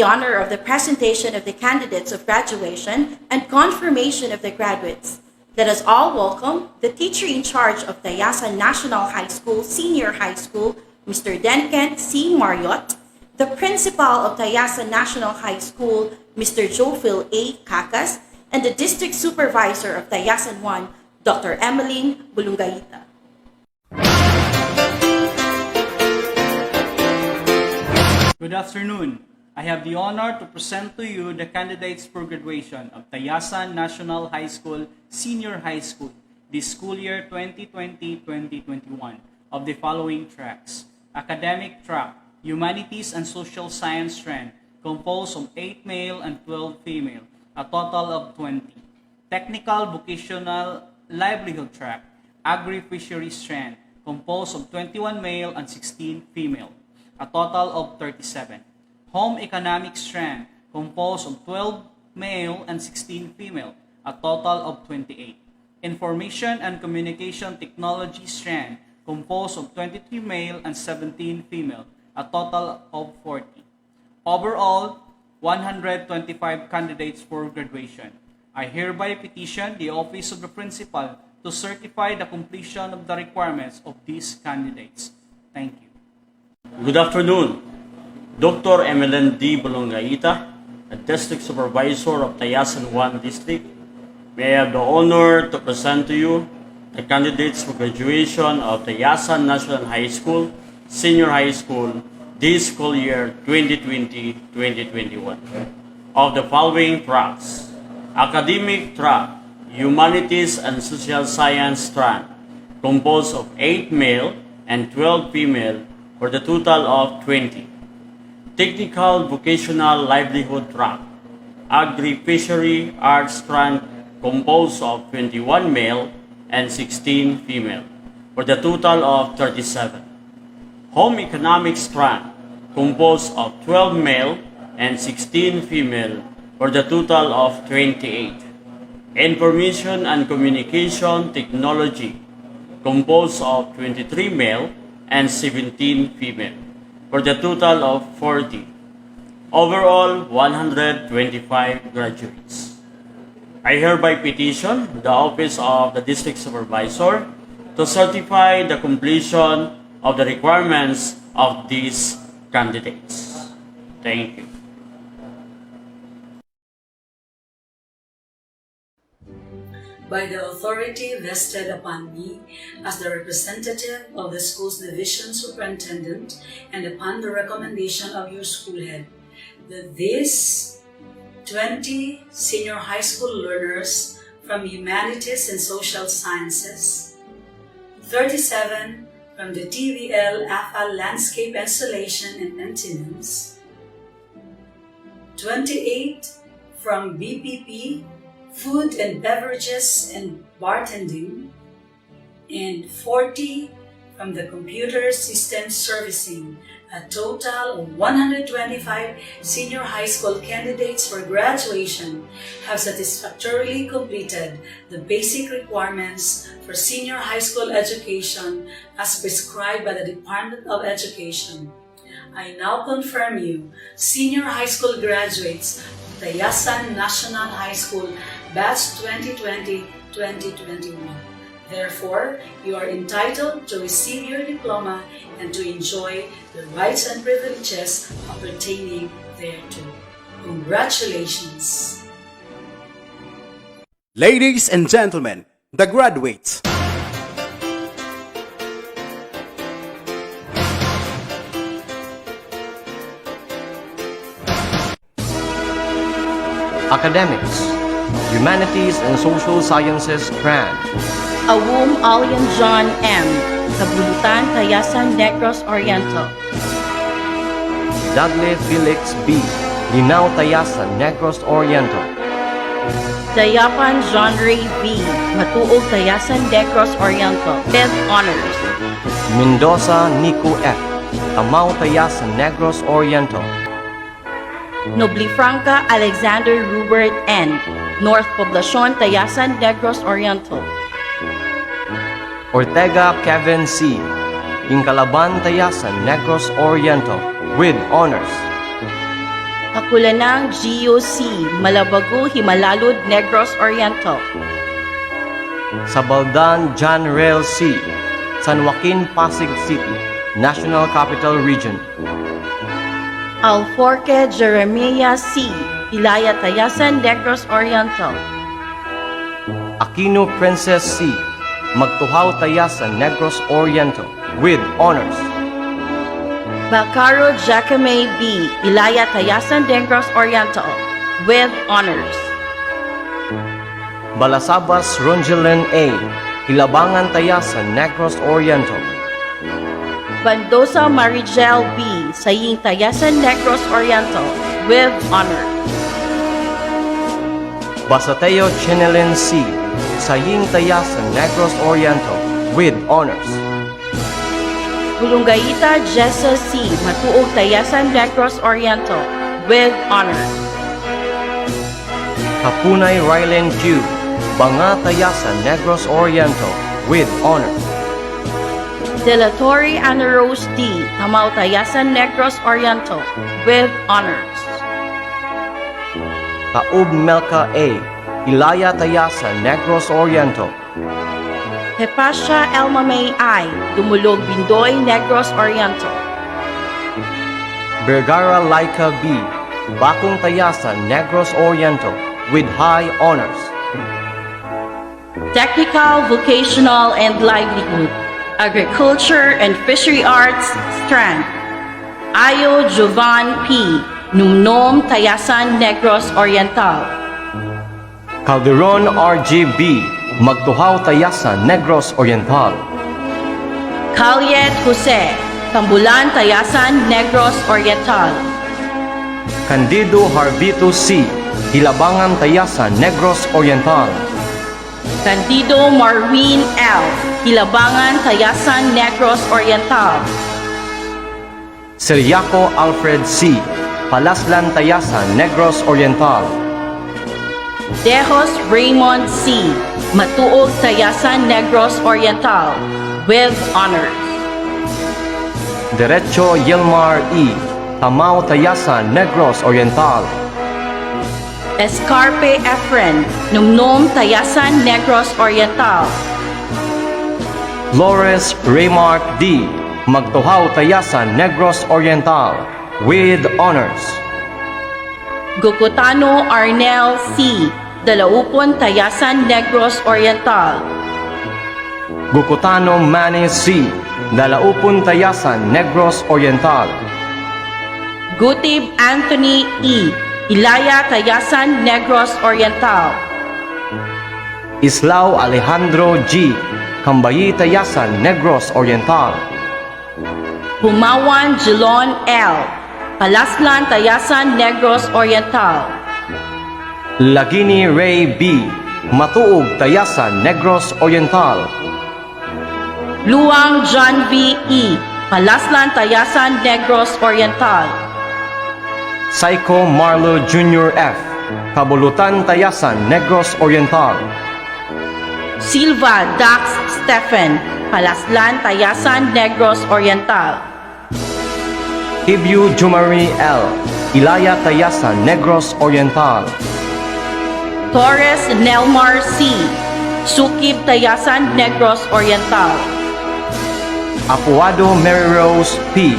the honor of the presentation of the candidates of graduation and confirmation of the graduates. Let us all welcome the teacher in charge of Tayasan National High School, Senior High School, Mr. Denkent C. Marriott, the principal of Tayasan National High School, Mr. Jophil A. Cacas, and the district supervisor of Tayasan 1, Dr. Emmeline Bulungaita. Good afternoon. I have the honor to present to you the candidates for graduation of Tayasan National High School, Senior High School, this school year 2020-2021 of the following tracks. Academic track, Humanities and Social Science strand, composed of 8 male and 12 female, a total of 20. Technical Vocational Livelihood track, Agri-Fisheries strand, composed of 21 male and 16 female, a total of 37. Home Economics strand, composed of 12 male and 16 female, a total of 28. Information and Communication Technology strand, composed of 23 male and 17 female, a total of 40. Overall, 125 candidates for graduation. I hereby petition the Office of the Principal to certify the completion of the requirements of these candidates. Thank you. Good afternoon. Dr. Emmeline D. Bulungaita, the District Supervisor of Tayasan 1 District. May I have the honor to present to you the candidates for graduation of Tayasan National High School, Senior High School, this school year 2020-2021. Of the following tracks: Academic track, Humanities and Social Science strand, composed of 8 male and 12 female for the total of 20. Technical Vocational Livelihood track, Agri-Fishery Arts strand, composed of 21 male and 16 female for the total of 37. Home Economics strand, composed of 12 male and 16 female for the total of 28. Information and Communication Technology, composed of 23 male and 17 female for the total of 40. Overall, 125 graduates. I hereby petition the Office of the District Supervisor to certify the completion of the requirements of these candidates. Thank you. By the authority vested upon me as the representative of the school's division superintendent and upon the recommendation of your school head, that these 20 senior high school learners from Humanities and Social Sciences, 37 from the TVL AFA Landscape Installation and Maintenance, 28 from BPP Food and Beverages and Bartending, and 40 from the Computer System Servicing, a total of 125 senior high school candidates for graduation have satisfactorily completed the basic requirements for senior high school education as prescribed by the Department of Education. I now confirm you, senior high school graduates of Tayasan National High School, Batch 2020-2021. Therefore, you are entitled to receive your diploma and to enjoy the rights and privileges appertaining thereto. Congratulations! Ladies and gentlemen, the graduates. Academics, Humanities and Social Sciences strand, Awum Alian John M. Kabulutan, Tayasan Negros Oriental. Dudley Felix B. Linao Tayasan Negros Oriental. Dayapan John Ray V. Matuog Tayasan Negros Oriental with honors. Mendoza Nico F. Amao Tayasan Negros Oriental. Noblifranca Alexander Rubert N. North Poblacion, Tayasan Negros Oriental. Ortega Kevin C. Incalaban Tayasan Negros Oriental with honors. Hakulanang GOC, Malabago, Himalalud, Negros Oriental. Sabaldan John Rail C, San Joaquin, Pasig City, National Capital Region. Alforque Jeremiah C, Ilaya Tayasan, Negros Oriental. Aquino Princess C, Magtuhaw Tayasan, Negros Oriental, with honors. Bacaro Jacame B, Ilaya Tayasan, Negros Oriental, with honors. Balasabas Rongelin A, Hilabangan Tayasan, Negros Oriental. Bandosa Marigel B, Saying Tayasan, Negros Oriental, with honor. Basateo Chinelin C, Saying Tayasan, Negros Oriental, with honors. Bulungaita Jessa C, Matuog Tayasan, Negros Oriental, with honor. Kapunay Rylen Q, Banga Tayasan, Negros Oriental, with honors. Delatori Ana Rose D, Tamao Tayasan, Negros Oriental, with honors. Kaub Melka A, Ilaya Tayasan, Negros Oriental. Hepasha Elma May I, Dumulog Bindoy, Negros Oriental. Bergara Laika B, Bakong Tayasan, Negros Oriental, with high honors. Technical, Vocational, and Livelihood, Agriculture and Fishery Arts, Strand. Ayo Jovan P, Numnom Tayasan, Negros Oriental. Calderon RGB, Magtuhaw Tayasan, Negros Oriental. Calyet Jose, Tambulan Tayasan, Negros Oriental. Candido Harbito C, Hilabangan Tayasan, Negros Oriental. Candido Marwin L, Hilabangan Tayasan, Negros Oriental. Seriaco Alfred C, Palaslan Tayasan, Negros Oriental. Dejos Raymond C, Matuog Tayasan, Negros Oriental, with honors. Derecho Yilmar E, Tamao Tayasan, Negros Oriental. Escarpe Efren, Numnom Tayasan, Negros Oriental. Flores Raymark D, Magtuhaw Tayasan, Negros Oriental, with honors. Gokutano Arnel C, Dalaupon Tayasan, Negros Oriental. Gukutano Manny C, Dalaupon Tayasan, Negros Oriental. Gutib Anthony E, Ilaya Tayasan, Negros Oriental. Islao Alejandro G, Cambayi Tayasan, Negros Oriental. Humawan Jelon L, Palaslan Tayasan, Negros Oriental. Lagini Ray B, Matuog Tayasan, Negros Oriental. Luang John V. E, Palaslan Tayasan, Negros Oriental. Psycho Marlo Jr. F, Kabulutan Tayasan, Negros Oriental. Silva Dax Stephen, Palaslan Tayasan, Negros Oriental. Ibyu Jumari L, Ilaya Tayasan, Negros Oriental. Torres Nelmar C, Sukib Tayasan, Negros Oriental. Apuado Mary Rose P,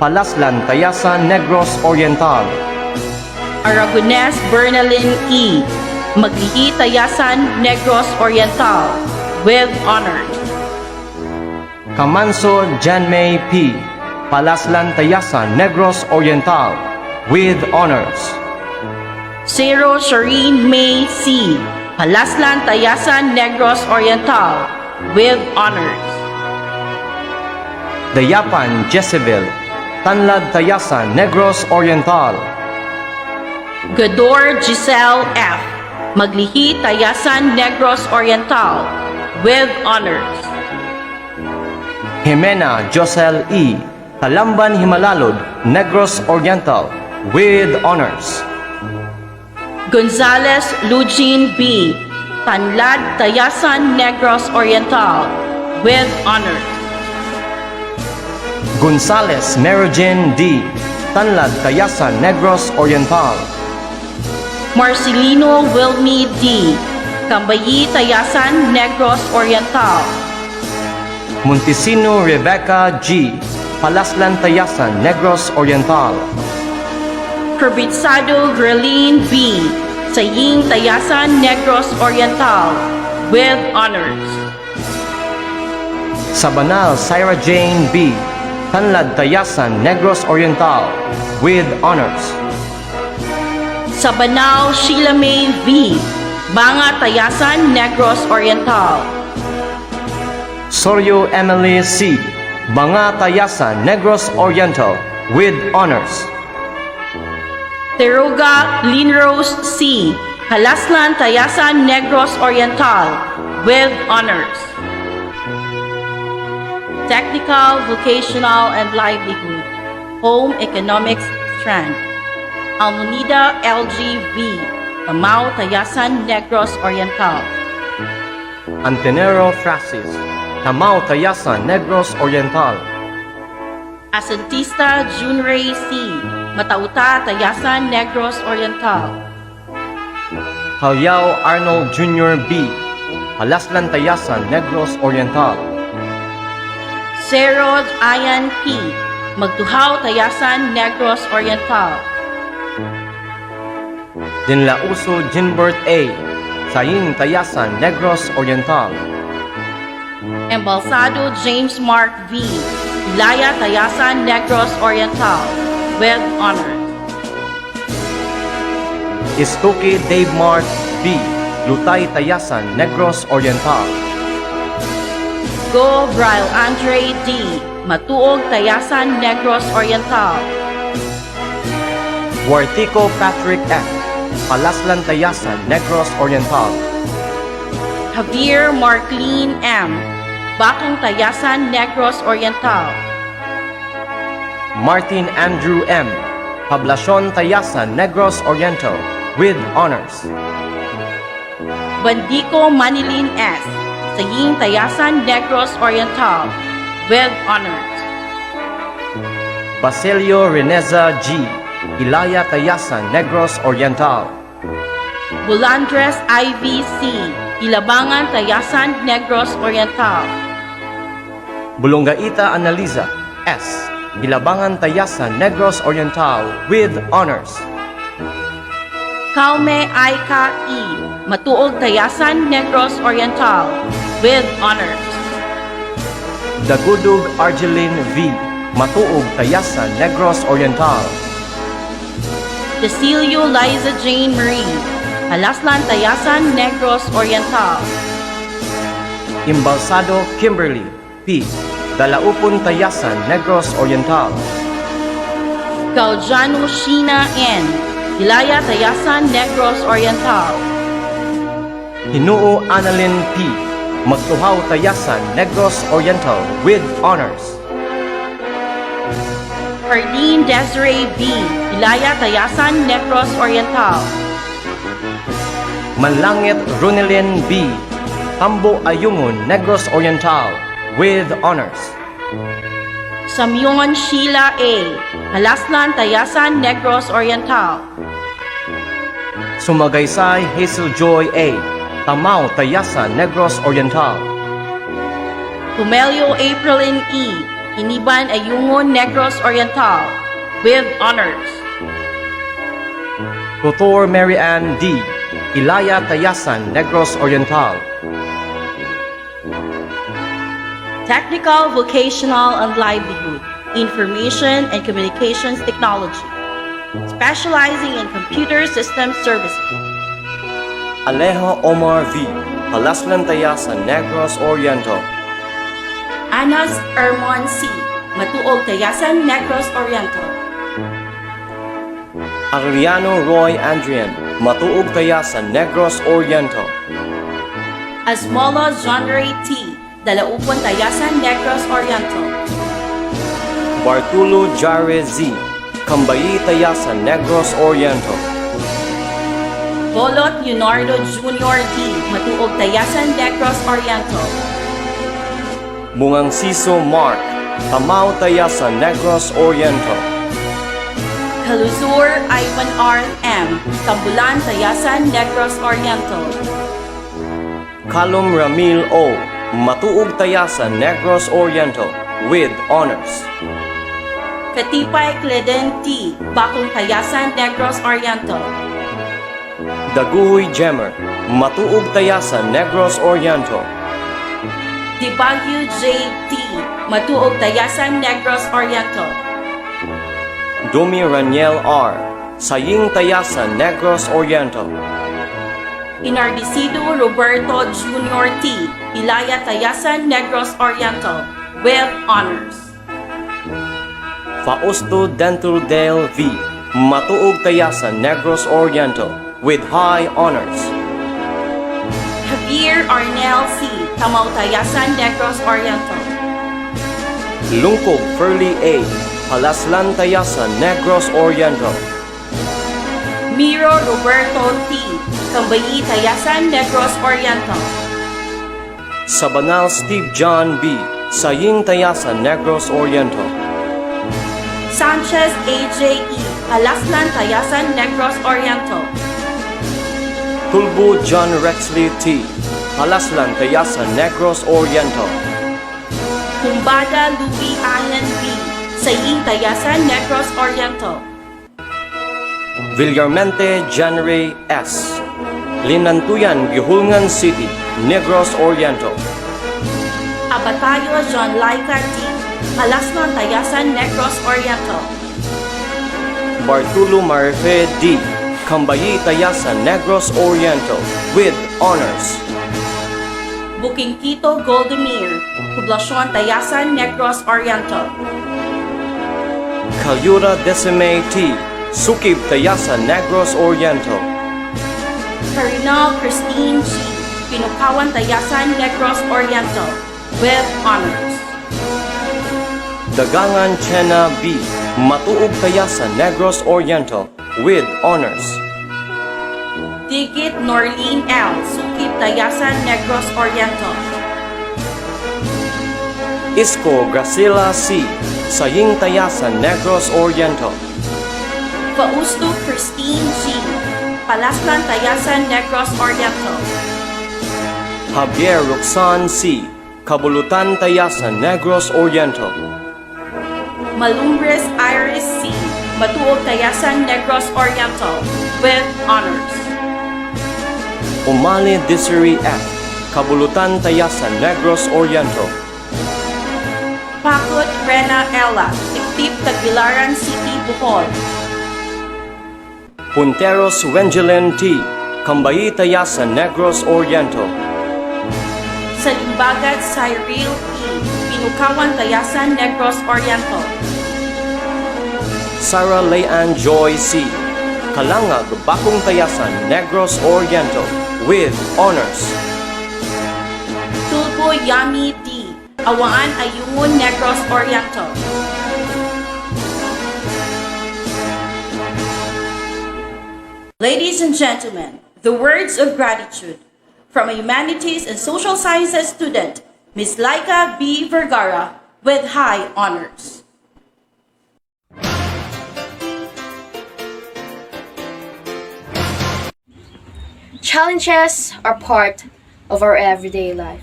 Palaslan Tayasan, Negros Oriental. Aragones Bernalyn E, Maglihi Tayasan, Negros Oriental, with honors. Kamanso Janmay P, Palaslan Tayasan, Negros Oriental, with honors. Zero Shireen May C, Palaslan Tayasan, Negros Oriental, with honors. Dayapan Jezebel, Tanlad Tayasan, Negros Oriental. Gador Giselle F, Maglihi Tayasan, Negros Oriental, with honors. Jimena Josel E, Talamban Himalalud, Negros Oriental, with honors. Gonzales Lugin B, Tanlad Tayasan, Negros Oriental, with honors. Gonzales Merogin D, Tanlad Tayasan Negros Oriental. Marcelino Wilmy D. Cambayi, Tayasan, Negros Oriental. Montesino Rebecca G. Palaslan Tayasan Negros Oriental. Probitsado Grelin B. Saying, Tayasan, Negros Oriental, with honors. Sabanal Syra Jane B. Tanlad Tayasan Negros Oriental, with honors. Sabanao Sheila May V. Banga, Tayasan, Negros Oriental. Soryo Emily C. Banga Tayasan Negros Oriental, with honors. Teruga Linrose C. Halaslan, Tayasan, Negros Oriental, with honors. Technical, Vocational, and Livelihood, Home Economics Strand. Almonida LGV, Tamao, Tayasan, Negros Oriental. Antenero Francis, Tamao Tayasan Negros Oriental. Asentista Junray C. Matauta, Tayasan, Negros Oriental. Halyao Arnold Jr. B. Palaslan Tayasan Negros Oriental. Serod Ayan P. Magtuhaw, Tayasan, Negros Oriental. Dinlauso Ginbert A. Saying Tayasan Negros Oriental. Embalsado James Mark V. Ilaya, Tayasan, Negros Oriental, with honors. Istoke Dave Mark B. Lutay Tayasan Negros Oriental. Go Brian Andre D. Matuog, Tayasan, Negros Oriental. Wartico Patrick F. Palaslan Tayasan Negros Oriental. Javier Marklin M. Bakong, Tayasan, Negros Oriental. Martin Andrew M. Poblacion Tayasan Negros Oriental, with honors. Bandico Manilin S. Saying, Tayasan, Negros Oriental, with honors. Basilio Reneza G. Ilaya Tayasan Negros Oriental. Bulandres IVC. Ilabangan, Tayasan, Negros Oriental. Bulongaita Analiza S. Ilabangan Tayasan Negros Oriental, with honors. Kaume Aika E. Matuog, Tayasan, Negros Oriental, with honors. Dagudug Argeline V. Matuog Tayasan Negros Oriental. Desilio Liza Jane Marie. Halaslan, Tayasan, Negros Oriental. Imbalsado Kimberly P. Dalaupon Tayasan Negros Oriental. Galjano Sheena N. Ilaya, Tayasan, Negros Oriental. Hinuo Annalyn P. Magtuhaw Tayasan Negros Oriental, with honors. Ferdine Desiree B. Ilaya, Tayasan, Negros Oriental. Manlangit Runelin B. Tambo Ayungon Negros Oriental, with honors. Samyon Sheila A. Halaslan, Tayasan, Negros Oriental. Sumagaysay Hazel Joy A. Tamao Tayasan Negros Oriental. Pumelio Aprilin E. Iniban Ayungon, Negros Oriental, with honors. Tutor Mary Ann D. Ilaya Tayasan Negros Oriental. Technical, Vocational, and Livelihood, Information and Communications Technology, specializing in computer system services. Alejo Omar V. Palaslan Tayasan Negros Oriental. Anas Ermon C. Matuog, Tayasan, Negros Oriental. Ariano Roy Andrian. Matuog Tayasan Negros Oriental. Asmolo Genre T. Dalaupon, Tayasan, Negros Oriental. Bartulo Jare Z. Cambayi Tayasan Negros Oriental. Bolot Leonardo Jr. D. Matuog, Tayasan, Negros Oriental. Bungang Siso Mark. Tamao Tayasan Negros Oriental. Haluzur Ivan R. M. Cambulan, Tayasan, Negros Oriental. Kalum Ramil O. Matuog Tayasan, Negros Oriental, with honors. Katipay Cleden T. Bakong Tayasan, Negros Oriental. Daguhoy Jemmer. Matuog Tayasan, Negros Oriental. Dibagyo J. T. Matuog Tayasan, Negros Oriental. Domi Raniel R. Saying Tayasan, Negros Oriental. Inardicido Roberto Jr. T. Ilaya, Tayasan, Negros Oriental, with honors. Fausto Dental Dale V. Matuog Tayasan, Negros Oriental, with high honors. Javier Arnel C. Tamao, Tayasan, Negros Oriental. Lungkog Furley A. Palaslan Tayasan, Negros Oriental. Miro Roberto T. Cambayi, Tayasan, Negros Oriental. Sabanal Steve John B. Saying Tayasan, Negros Oriental. Sanchez AJ E. Palaslan, Tayasan, Negros Oriental. Tulbo John Rexley T. Palaslan Tayasan, Negros Oriental. Humbada Louis Allen B. Saying Tayasan, Negros Oriental. Villarmente January S. Linantuyan, Gihulngan City, Negros Oriental. Abatayo John Laika D. Palaslan, Tayasan, Negros Oriental. Bartulo Marife D. Cambayi Tayasan, Negros Oriental, with honors. Bukingkito Goldemir, Poblacion Tayasan, Negros Oriental. Kalyura Decime T. Sukib Tayasan, Negros Oriental. Carinal Christine G. Pinukawan, Tayasan, Negros Oriental, with honors. Dagangan Chena B. Matuog Tayasan, Negros Oriental, with honors. Digit Norlene L. Sukib Tayasan, Negros Oriental. Isko Gracila C. Saying Tayasan, Negros Oriental. Fausto Christine G. Palaslan, Tayasan, Negros Oriental. Javier Roxanne C. Kabulutan Tayasan, Negros Oriental. Malumbres Iris C. Matuog Tayasan, Negros Oriental, with honors. Umali Desiree F. Kabulutan Tayasan, Negros Oriental. Pakot Rena Ella, Tiktip Tagbilaran City, Bohol. Punteros Wenjelin T. Cambayi Tayasan, Negros Oriental. Salimbagat Cyril E. Pinukawan, Tayasan, Negros Oriental. Sarah Leanne Joy C. Kalangag, Bakong Tayasan, Negros Oriental, with honors. Tulpo Yami D. Awaan Ayungon, Negros Oriental. Ladies and gentlemen, the words of gratitude from a Humanities and Social Sciences student, Ms. Laika B. Vergara, with high honors. Challenges are part of our everyday life,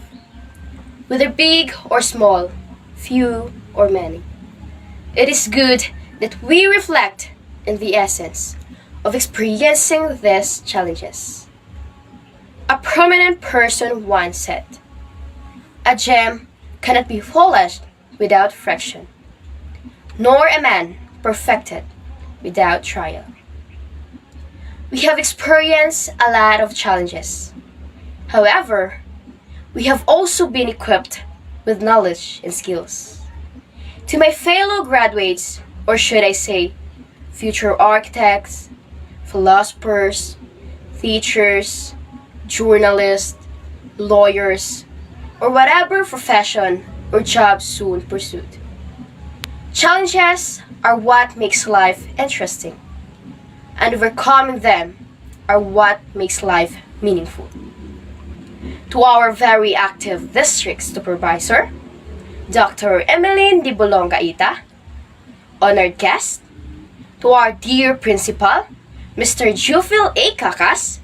whether big or small, few or many. It is good that we reflect in the essence of experiencing these challenges. A prominent person once said, "A gem cannot be polished without friction, nor a man perfected without trial." We have experienced a lot of challenges. However, we have also been equipped with knowledge and skills. To my fellow graduates, or should I say, future architects, philosophers, teachers, journalists, lawyers, or whatever profession or job soon pursued. Challenges are what makes life interesting, and overcoming them are what makes life meaningful. To our very active district supervisor, Dr. Emeline Di Bolongaita, honored guest, to our dear principal, Mr. Jufil A. Kakas,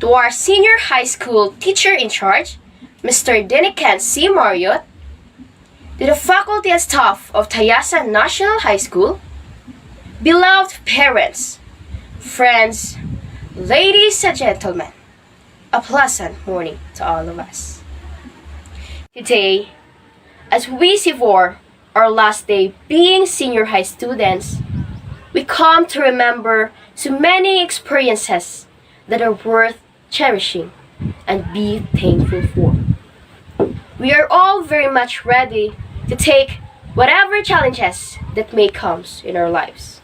to our senior high school teacher in charge, Mr. Denican C. Marriott, to the faculty and staff of Tayasan National High School, beloved parents, friends, ladies and gentlemen, a pleasant morning to all of us. Today, as we savor our last day being senior high students, we come to remember so many experiences that are worth cherishing and be thankful for. We are all very much ready to take whatever challenges that may come in our lives.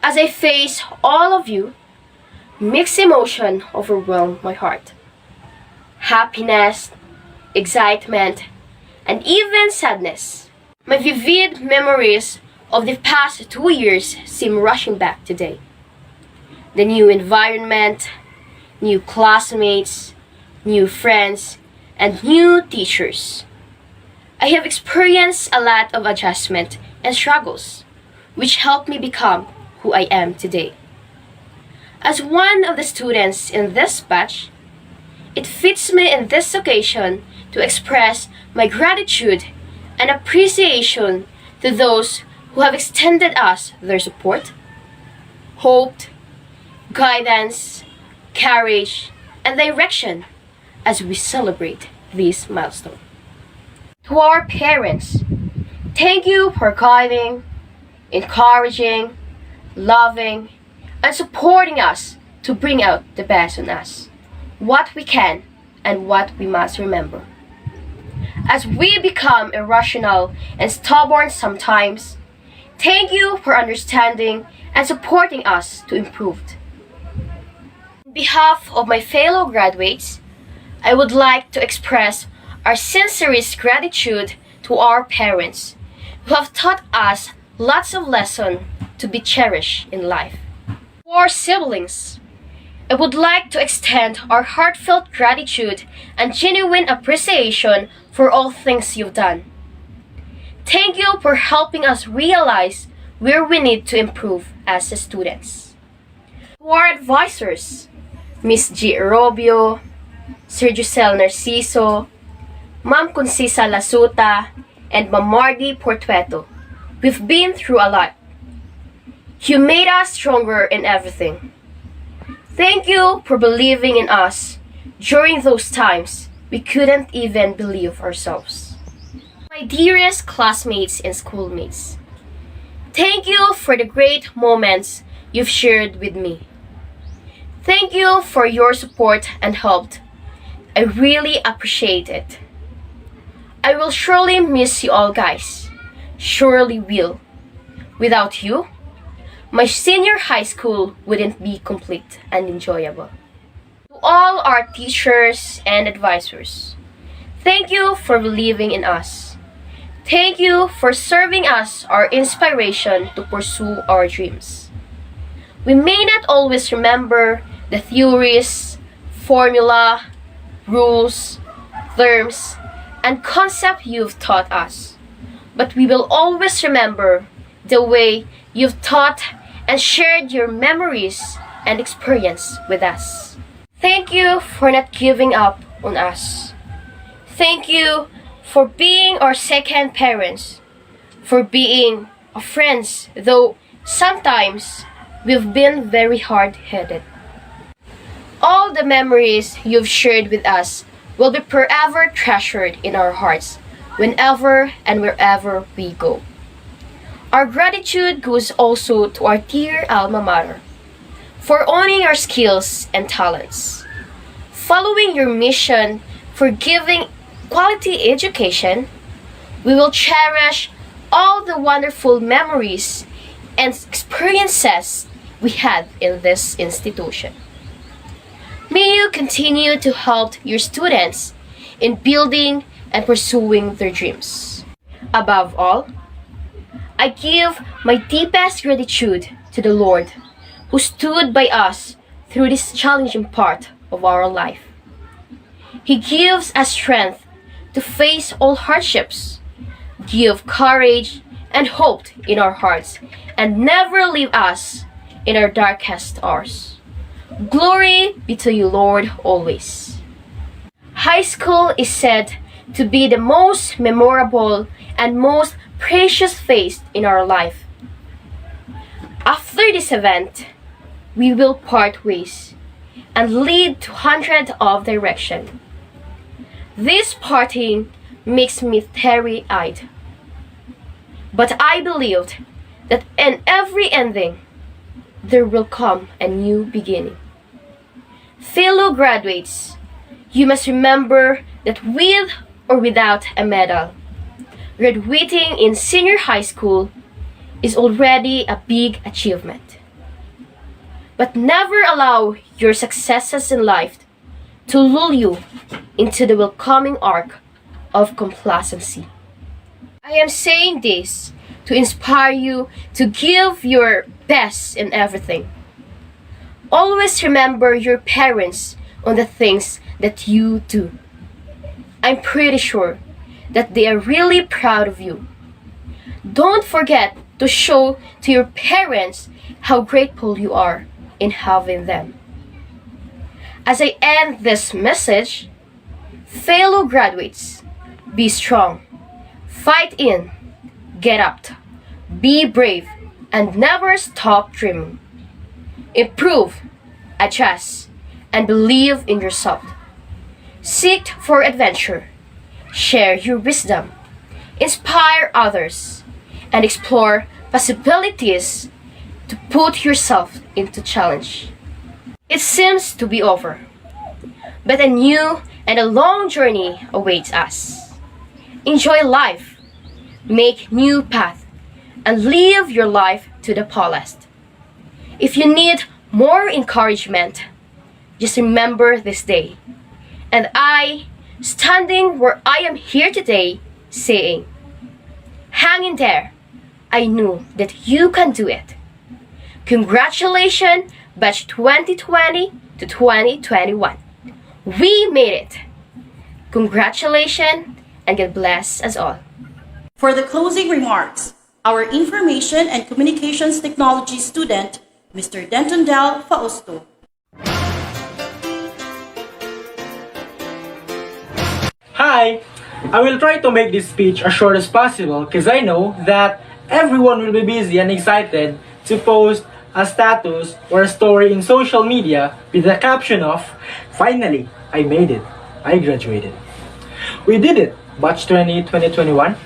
As I face all of you, mixed emotion overwhelm my heart. Happiness, excitement, and even sadness. My vivid memories of the past 2 years seem rushing back today. The new environment, new classmates, new friends, and new teachers. I have experienced a lot of adjustment and struggles, which helped me become who I am today. As one of the students in this batch, it fits me in this occasion to express my gratitude and appreciation to those who have extended us their support, hope, guidance, courage, and direction as we celebrate this milestone. To our parents, thank you for guiding, encouraging, loving, and supporting us to bring out the best in us, what we can and what we must remember. As we become irrational and stubborn sometimes, thank you for understanding and supporting us to improve. On behalf of my fellow graduates, I would like to express our sincerest gratitude to our parents who have taught us lots of lessons to be cherished in life. To our siblings, I would like to extend our heartfelt gratitude and genuine appreciation for all things you've done. Thank you for helping us realize where we need to improve as students. To our advisors, Ms. G. Robio, Sir Giselle Narciso, Ma'am Concisa Lasuta, and Ma'am Mardy Portueto, we've been through a lot. You made us stronger in everything. Thank you for believing in us during those times we couldn't even believe ourselves. My dearest classmates and schoolmates, thank you for the great moments you've shared with me. Thank you for your support and help. I really appreciate it. I will surely miss you all, guys. Surely will. Without you, my senior high school wouldn't be complete and enjoyable. To all our teachers and advisors, thank you for believing in us. Thank you for serving us our inspiration to pursue our dreams. We may not always remember the theories, formula, rules, terms, and concepts you've taught us, but we will always remember the way you've taught and shared your memories and experience with us. Thank you for not giving up on us. Thank you for being our second parents, for being our friends, though sometimes we've been very hard-headed. All the memories you've shared with us will be forever treasured in our hearts whenever and wherever we go. Our gratitude goes also to our dear alma mater for owning our skills and talents, following your mission for giving quality education. We will cherish all the wonderful memories and experiences we had in this institution. May you continue to help your students in building and pursuing their dreams. Above all, I give my deepest gratitude to the Lord who stood by us through this challenging part of our life. He gives us strength to face all hardships, give courage and hoped in our hearts, and never leave us in our darkest hours. Glory be to you, Lord, always. High school is said to be the most memorable and most precious phase in our life. After this event, we will part ways and lead to hundreds of direction. This parting makes me teary-eyed. But I believed that in every ending, there will come a new beginning. Fellow graduates, you must remember that with or without a medal, graduating in senior high school is already a big achievement. But never allow your successes in life to lull you into the welcoming arc of complacency. I am saying this to inspire you to give your best in everything. Always remember your parents on the things that you do. I'm pretty sure that they are really proud of you. Don't forget to show to your parents how grateful you are in having them. As I end this message, fellow graduates, be strong, fight in, get up, be brave, and never stop dreaming. Improve, adjust, and believe in yourself. Seek for adventure, share your wisdom, inspire others, and explore possibilities to put yourself into challenge. It seems to be over, but a new and a long journey awaits us. Enjoy life, make new path, and live your life to the fullest. If you need more encouragement, just remember this day. And I, standing where I am here today, saying, hang in there. I knew that you can do it. Congratulations, batch 2020 to 2021. We made it. Congratulations and God bless us all. For the closing remarks, our Information and Communications Technology student, Mr. Denton Del Fausto. Hi! I will try to make this speech as short as possible because I know that everyone will be busy and excited to post a status or a story in social media with the caption of, "Finally, I made it. I graduated." We did it, batch 2021.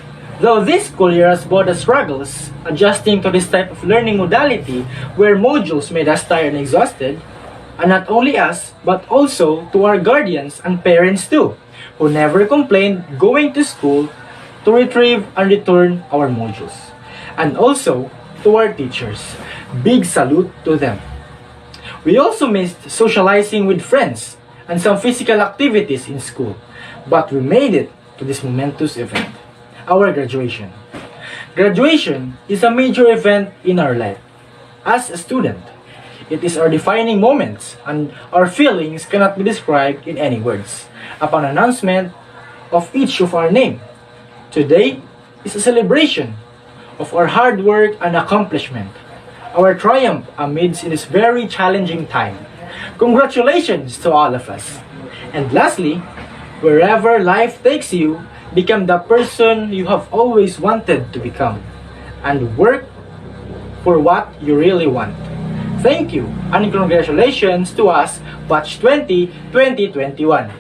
Though this school year has brought us struggles adjusting to this type of learning modality where modules made us tired and exhausted, and not only us, but also to our guardians and parents too, who never complained going to school to retrieve and return our modules. And also to our teachers, big salute to them. We also missed socializing with friends and some physical activities in school, but we made it to this momentous event, our graduation. Graduation is a major event in our life. As a student, it is our defining moments and our feelings cannot be described in any words. Upon announcement of each of our name, today is a celebration of our hard work and accomplishment, our triumph amidst this very challenging time. Congratulations to all of us. And lastly, wherever life takes you, become the person you have always wanted to become and work for what you really want. Thank you and congratulations to us, batch 2021.